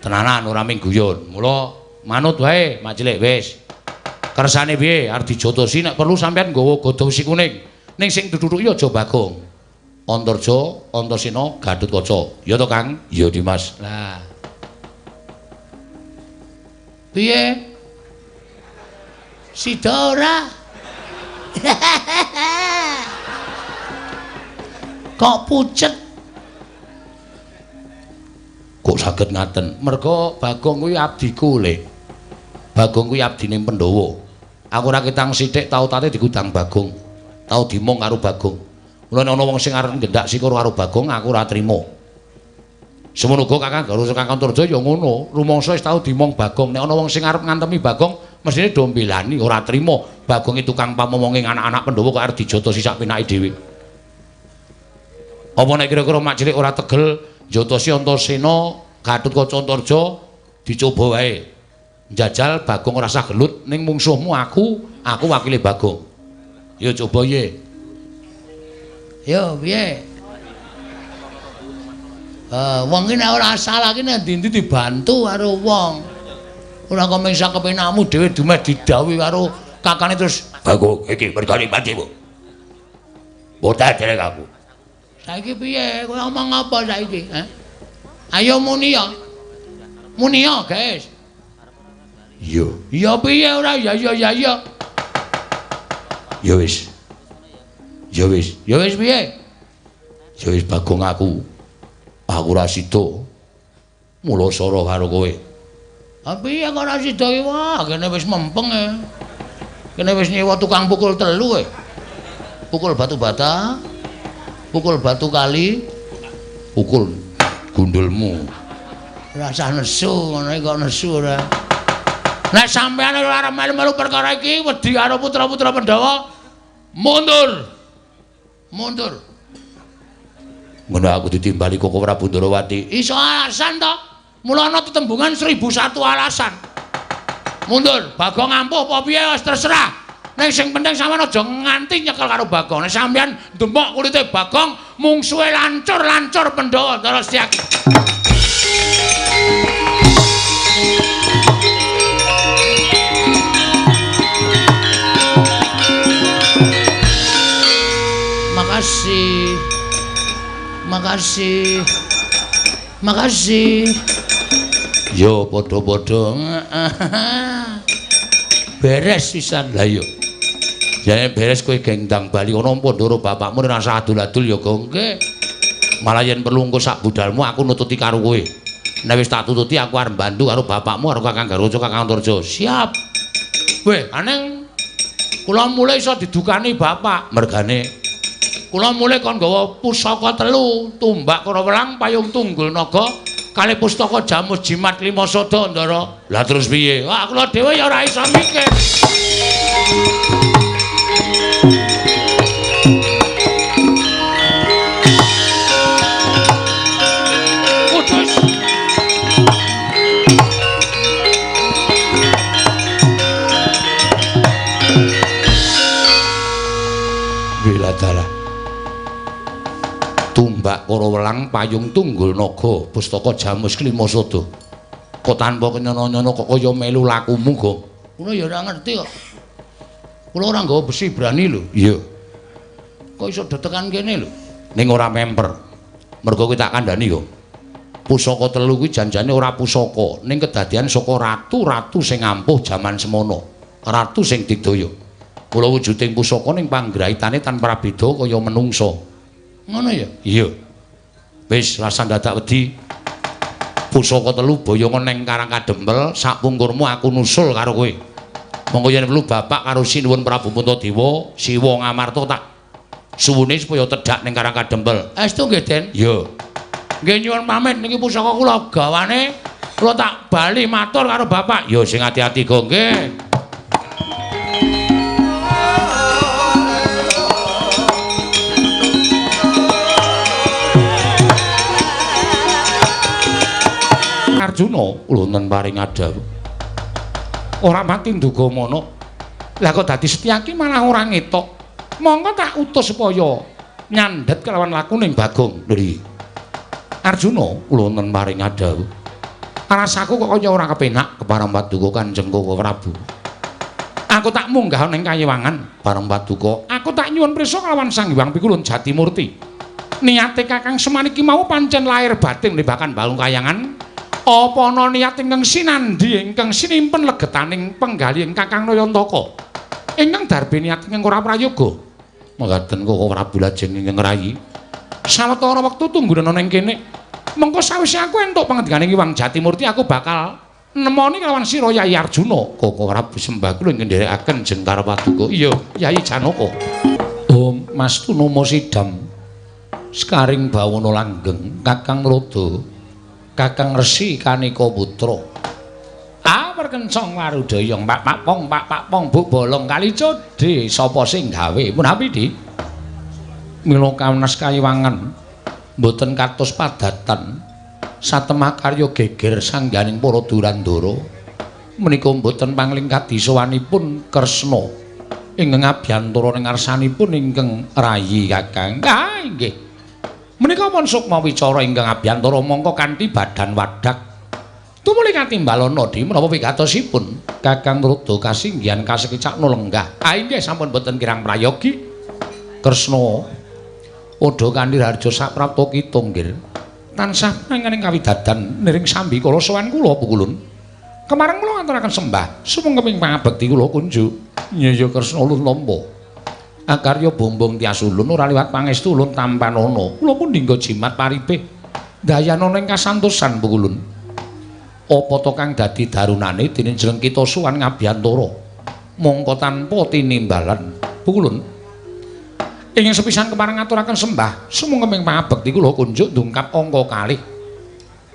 Tenanan ora ming guyon. Mula manut wae Majile wis. Kersane piye arep dijotosi nek perlu sampean nggawa godha wesi kuning. Ning sing duduk ya aja Bagong. Antarja, Antasena, Gatotkaca. Ya to, Kang? Ya, Dimas. Lah. Piye? Sida ora? Kok pucet? Kok saged ngaten? Merga Bagong kuwi abdiku, Le. Bagong kuwi abdine Pandhawa. Aku ora ketang sithik tau tate digudang Bagong. Tau dimong karo Bagong. Mulane ana wong sing arep ngendak sikur karo Bagong, aku ora trima. Semono uga Kakang Garwaca Kakang Turja ya ngono, rumangsa wis tau dimong Bagong. Nek ana wong sing arep ngantemi Bagong, mestine do mbelani, ora trima. Bagong itu tukang pamomonging anak-anak Pandhawa kok arep dijotosi sak penake dhewe. Apa nek kira-kira Mak Cilik ora tegel jotosi Antasena, Gatotkaca Turja dicoba wae. Njajal Bagong ora sah gelut ning mungsuhmu aku wakile Bagong. Ya coba ye. Yo piye? Wong iki nek ora salah iki nek ndi-ndi dibantu karo wong. Ora kok mengsa kepenakmu dhewe dumeh didhawuhi karo kakane terus Bagong iki mergane patimu. Boten derek aku. Saiki piye? Kowe ngomong apa saiki? Ayo muni ya. Muni ya, guys. Yo. Ya piye ora ya ya ya ya. Ya wis. Ya wis. Ya wis piye? Ya wis Bagong aku. Aku ora sida. Mula sara karo kowe. Ah piye kok ora sida iki wah, kene wis mempeng e. Kene wis nyewa tukang pukul 3 e. Pukul batu bata. Pukul batu kali. Pukul gundulmu. Rasah nesu ngono iki kok nesu ora. Nek sampeyan ora arep melu-melu perkara iki wedi karo putra-putra Pandhawa, mundur. Mundur. Ngono aku ditimbali Koko Prabu Ndarawati. Iso alasan to. Mula ana tetembungan 1001 alasan. Mundur, Bagong ampuh apa piye wis terserah. Ning sing penting sampeyan aja nganti nyekel karo Bagong. Nek sampeyan ndemok kulite Bagong, mungsuhe lancur-lancur Pandhawa Ndara Setyaki. Makasih. Yo padha-padha. Beres pisan. Lah yo. Jane beres kowe gendang bali ana Pandhara bapakmu ora usah adul-adul ya, Gong. Nggih. Malah yen perlu engko sak budalmu aku nututi karo kowe. Nek wis tak tututi aku arep bantu karo bapakmu karo Kakang Garwaca Kakang Turja. Siap. Weh, aneng kula mulai iso didukani bapak. Mergane Kula mulai kon gawa pusaka 3, tumbak karo welang, payung tunggul naga, kali pustaka jamus jimat 5 sada Ndara. lah terus piye? Wah, kula dhewe ya ora iso mikir. Putus. Bila dalah. Tumbak karo welang, payung tunggul naga, pustaka jamus 5 sada. Kok tanpa kenyono-nyono kok kaya melu lakumu, Gong? Kula ya ora ngerti kok. Kula ora nggawa besi brani lho. Iya. Kok iso detekan kene lho. Ning ora memper. Mergo kuwi tak kandhani yo. Pusaka 3 kuwi janjane ora pusaka, ning kedadian saka ratu-ratu sing ampuh jaman semono. Ratu sing digdaya. Mula wujuding pusaka ning panggraitane tanpa beda kaya menungsa. Ngono ya? Iya. Wis rasan dadak wedi. Pusaka 3 boyongan ning Karang Kadempel, sak pungkurmu aku nusul karo kowe. Monggo yen perlu bapak karo Sinuwun Prabu Puntadewa, Siwa Ngamarta tak suwune supaya tedhak ning Karang Kadempel. Estu nggih, Den. Iya. Nggih nyuwun pamit niki pusaka kula gawane kula tak bali matur karo Bapak. Ya sing ati-ati go nggih. Arjuna ulunten paring adawu. Ora mati nduga mono. Lah kok dadi Setyaki malah ora ngetok. Monggo tak utus supaya nyandet kelawan lakuning Bagong. Lri. Arjuna ulunten paring adawu. Rasaku kok kaya ora kepenak kepareng paduka Kanjeng Koko Prabu. Aku tak munggah ning Kayiwangan. Pareng paduka Aku tak nyuwun prisa kelawan Sang Hyang Pikulun Jatimurti. Niate Kakang Semar iki mau pancen lahir batin nibakan Balung Kayangan. Apa ana niat ingkang sinandhi ingkang sinimpen legetaning penggalih Kakang Nayantaka. Ingkang darbe niat ingkang ora prayoga. Mekaten Koko Prabu lajeng ingkang rayi. Sawetara wektu tunggunen ana ing kene. Mengko sawise aku entuk pangendikaning Hyang Jatimurti aku bakal nemoni kelawan sira Yai Arjuna. Koko Prabu sembah kula ingkang nderekaken jengkar paduka. Iya, Yai Janaka. Om Mastu Nomo Sidam. Skaring bawana langgeng Kakang Rodo. Kakang Resi Kanika Putra. Perkencong warudaya Pak Pong Bu Bolong kali codhe sapa sing gawe punapi Di? Mila kawenas Kayiwangan mboten katos padatan satemah karya geger sangganing para Durandara menika mboten panglingkadi sowanipun Kresna ingkang abiyantara ning ngarsanipun ingkang rayi Kakang. Nggih. Menika pun sukma wicara ingkang abiyantara mongko kanthi badan wadak. Tumuli katimbalana Di menapa wigatosipun Kakang Rodo kasinggihan kasekicak lenggah. Inggih sampun boten kirang prayogi. Kresna padha kanthi harja saprapta kita nggih. Tansah panjenengan kawidadan niring sambi kala sowan kula Pukulun. Kemareng kula ngaturaken sembah sumengkeping pangabekti kula kunjuk. Nyaya Kresna ulun nampa. Akarya bombong tias ulun ora liwat pangestu ulun tampanana. Kula pun dinggo jimat paripe. Dayana ning kasantosan Pukulun. Apa to kang dadi darunane dene jeneng kita suwan ngabiyantara. Mongko tanpa tinimbalan Pukulun. Ingin sepisan kepareng ngaturaken sembah sumengkeping pangabekti kula kunjuk ndungkap angka kalih.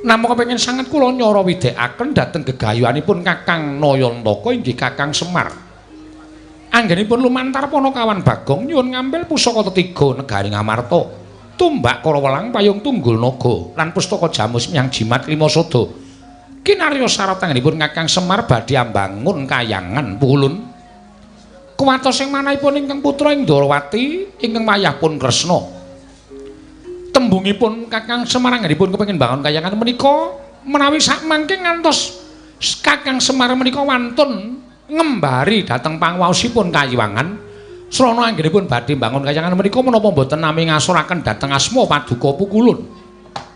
Namung kepengin sanget kula nyara widhekaken dhateng gegayuhanipun Kakang Nayantaka inggih Kakang Semar. Anggenipun lumantar Panakawan Bagong nyuwun ngambil pusaka tetiga Negaring Amarta, tumbak Karawelang payung tunggul naga lan pustaka Jamus Myang Jimat Lima Sada. Kinarya sarat anggenipun Kakang Semar badhe ambangun Kayangan Pukulun. Kuwatos sing manahipun ingkang putra Indrawati ingkang wayahipun Kresna. Tembungipun Kakang Semar anggenipun kepengin bangun Kayangan menika menawi sakmangke ngantos Kakang Semar menika wantun ngembari dhateng pangwaosipun Kayiwangan srana anggenipun badhe mbangun Kayangan menika menapa boten nami ngasuraken dhateng asma paduka Pukulun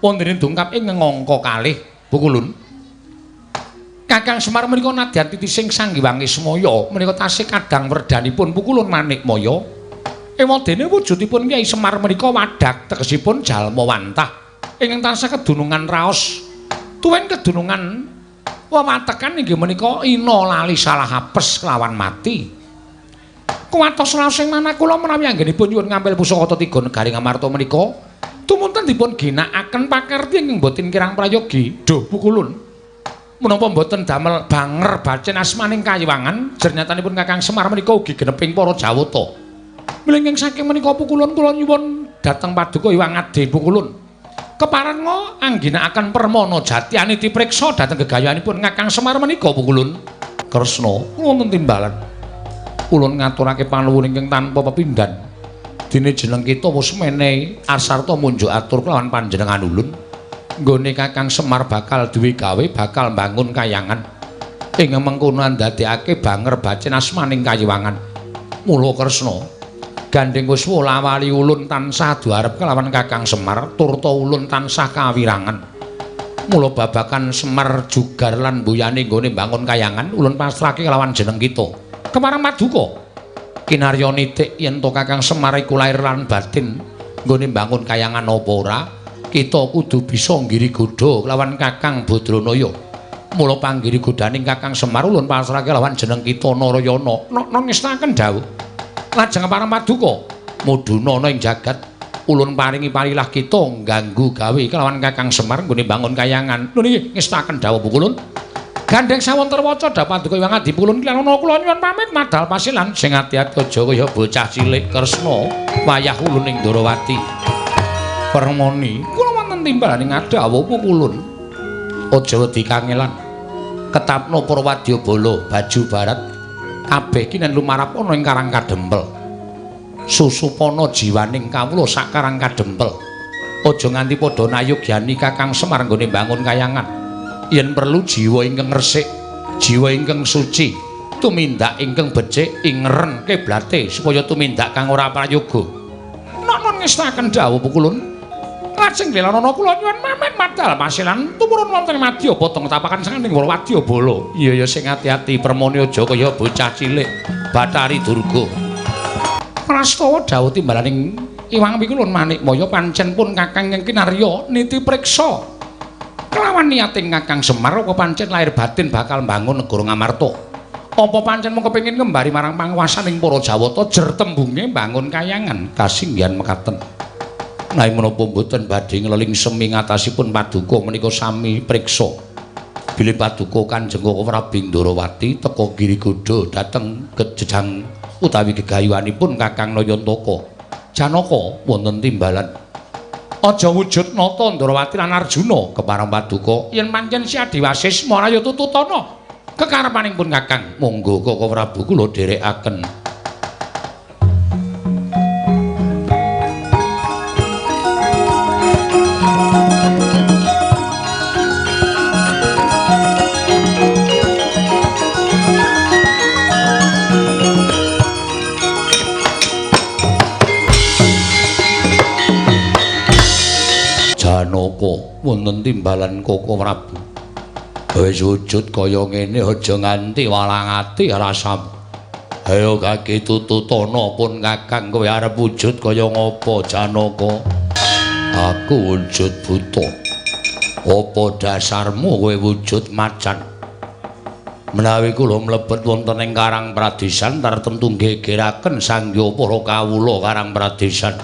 wonten dungkap ing angka kalih Pukulun. Kakang Semar menika nadyan titising Sanghyang Ismaya menika tasih kadang werdanipun Pukulun Manikmaya. Ewadene wujudipun Kyai Semar menika wadak tegesipun jalma wantah ingkang tansah kedunungan raos tuwin kedunungan watekan inggih menika ina lali salah apes kelawan mati. Kuwatos raos sing manah kula menawi anggenipun nyuwun ngambil pusaka tetiga Negaring Amarta menika tumunten dipun ginakaken pakarti ingkang boten kirang prayogi. Duh Pukulun. Menapa boten damel banger bacen asmaning Kayiwangan jernyatanipun Kakang Semar menika ugi geneping para Jawata. Mlingking saking menika Pukulun kula nyuwun dhateng paduka Hyang Ade Pukulun. Keparenga angginakaken permana jatiane dipriksa dhateng gegayuhanipun Kakang Semar menika Pukulun. Kresna wonten timbalan. Ulun ngaturake panuwun ingkang tanpa pepindhan. Dene jeneng kita wis menehi asarta munjuk atur kelawan panjenengan ulun. Nggone Kakang Semar bakal duwe gawe bakal mbangun Kayangan. Ing mengkono ndadekake banger bacen asmaning Kayiwangan. Mula Kresna gandeng wis wolawali ulun tansah duarep kelawan Kakang Semar turta ulun tansah kawirangan. Mula babakan Semar jugar lan mbuyane nggone mbangun Kayangan ulun pasrahke kelawan jeneng kita. Kemareng paduka kinarya nitik yen to Kakang Semar iku lair lan batin nggone mbangun Kayangan apa ora kita kudu bisa nggiri-godha kelawan Kakang Badranaya. Mula panggiri-godaning Kakang Semar ulun pasrahke kelawan jeneng kita Narayana. Ngestaken dawuh. Lajeng parang paduka muduna ana ing jagat ulun paringi parilah kita ngganggu gawe kelawan Kakang Semar nggone bangun kayangan. Lho niki ngestaken dawuh Pukulun. Gandeng sawonten waca dapaduka Hyang Adipulun lan ana kula nyuwun pamit madal pasilan sing ati-ati aja kaya bocah cilik Kresna wayah ulun ing Ndorowati. Permoni kula wonten timbalaning dawuh Pukulun. Aja wedi kangelan. Ketapno para wadyabala baju barat kabeh ki nen lumarap ana ing Karang Kadempel. Susupana jiwaning kawula sak Karang Kadempel. Aja nganti padha nayogyani Kakang Semar nggone bangun kayangan. Yen perlu jiwa ingkang resik, jiwa ingkang suci, tumindak ingkang becik ingeren kiblate supaya tumindak kang ora prayoga. Nek ngestaken dawuh Pukulun, lajeng lelana kula nyuwun pamit madal pasilan tumurun wonten madya potong tapakan saking para wadyabala. Iya ya sing ati-ati permoni aja kaya bocah cilik Bathari Durga. Prastawa dawuh timbalaning Iwang Pikulun Manikmaya pancen pun Kakang Kinarya niti priksa kelawan niating Kakang Semar apa pancen lahir batin bakal mbangun negara Ngamarta. Apa pancen mung kepengin ngembari marang panguwasaning para Jawata jer tembunge mbangun kayangan kasinggihan mekaten. Nanging menapa mboten badhe ngleling semi ngatasipun paduka menika sami priksa. Bilih paduka Kanjeng Prabu Ndorowati teka Girigoda dhateng kejejang utawi gegayuhanipun Kakang Nayantaka Janaka wonten timbalan. Aja wujud nata Ndorowati lan Arjuna kepareng paduka yen pancen si Adiwasis maraya tututana kekarepanipun Kakang. Monggo Kaka Prabu kula dherekaken. Janaka wonten timbalan Kaka Prabu. Wis wujud kaya ngene aja nganti walang ati rasamu. Ayo kaki tututana pun Kakang kowe arep wujud kaya ngapa Janaka? Aku wujud buta. Apa dasarmu kowe wujud macan? Menawi kula mlebet wonten ing Karang Pradesan tartemtu gegeraken sangya para kawula Karang Pradesan.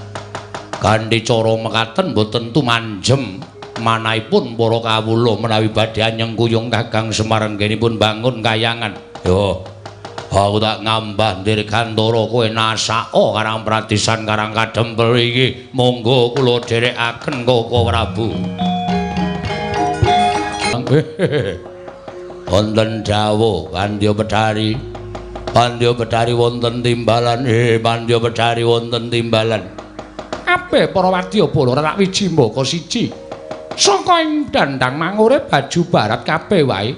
Kanthi cara mekaten boten tumanjem manahipun para kawula menawi badhe nyengkuyung Kakang Semar nggenipun bangun kayangan. Yo, aku tak ngambah Dirgantara kowe nasaka Karang Pradesan Karang Kadempel iki. Monggo kula dherekaken Kaka Prabu. Wonten dawuh Pandya Bedhari. Pandya Bedhari wonten timbalan. Pandya Bedhari wonten timbalan. Kabeh para wadyabala rak wiji mbaka siji. Saka ing dandang mangure baju barat kabeh wae.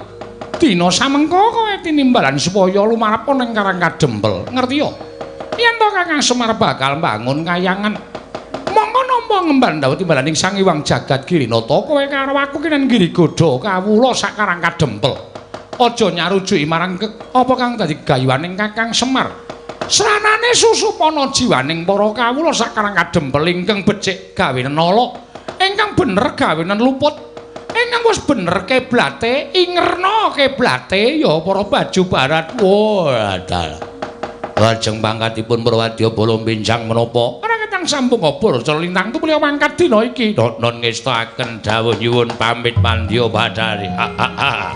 Dina samengko kowe tinimbalan supaya lumarep ning Karang Kadempel. Ngerti ya? Yen to Kakang Semar bakal mbangun kayangan. Monggo nampa ngemban dawuh timbalaning Sang Hyang Jagat Girinata kowe karo aku kenen Girigoda kawula sak Karang Kadempel. Aja nyarujuki marang apa kang dadi gayuhaning Kakang Semar. Sranane susupana jiwaning para kawula sak Karang Kadempel ingkang becik gawenen nala, ingkang bener gawenen luput, ingkang wis bener kiblate, ingerna kiblate ya para baju barat. Wadah. Lajeng pangkatipun para wadyabala benjang menapa? Ora ketang sambung obor celintang tumulya mangkat dina iki. Non ngestaken dawuh nyuwun pamit Pandya Bedhari. Wah.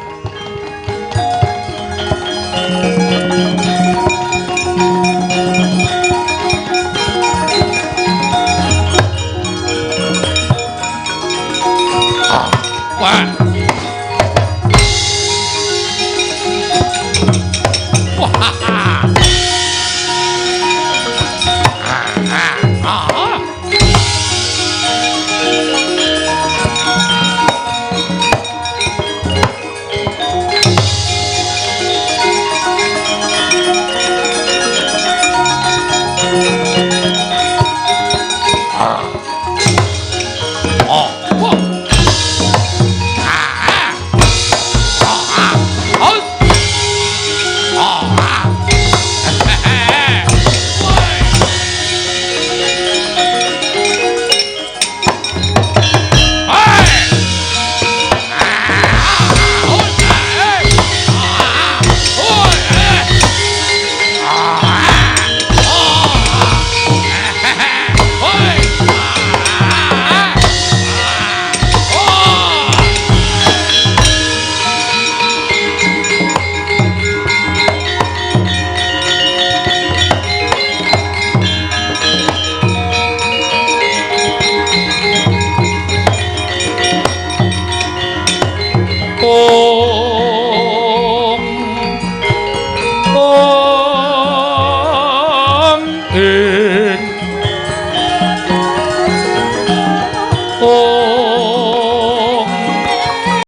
Oh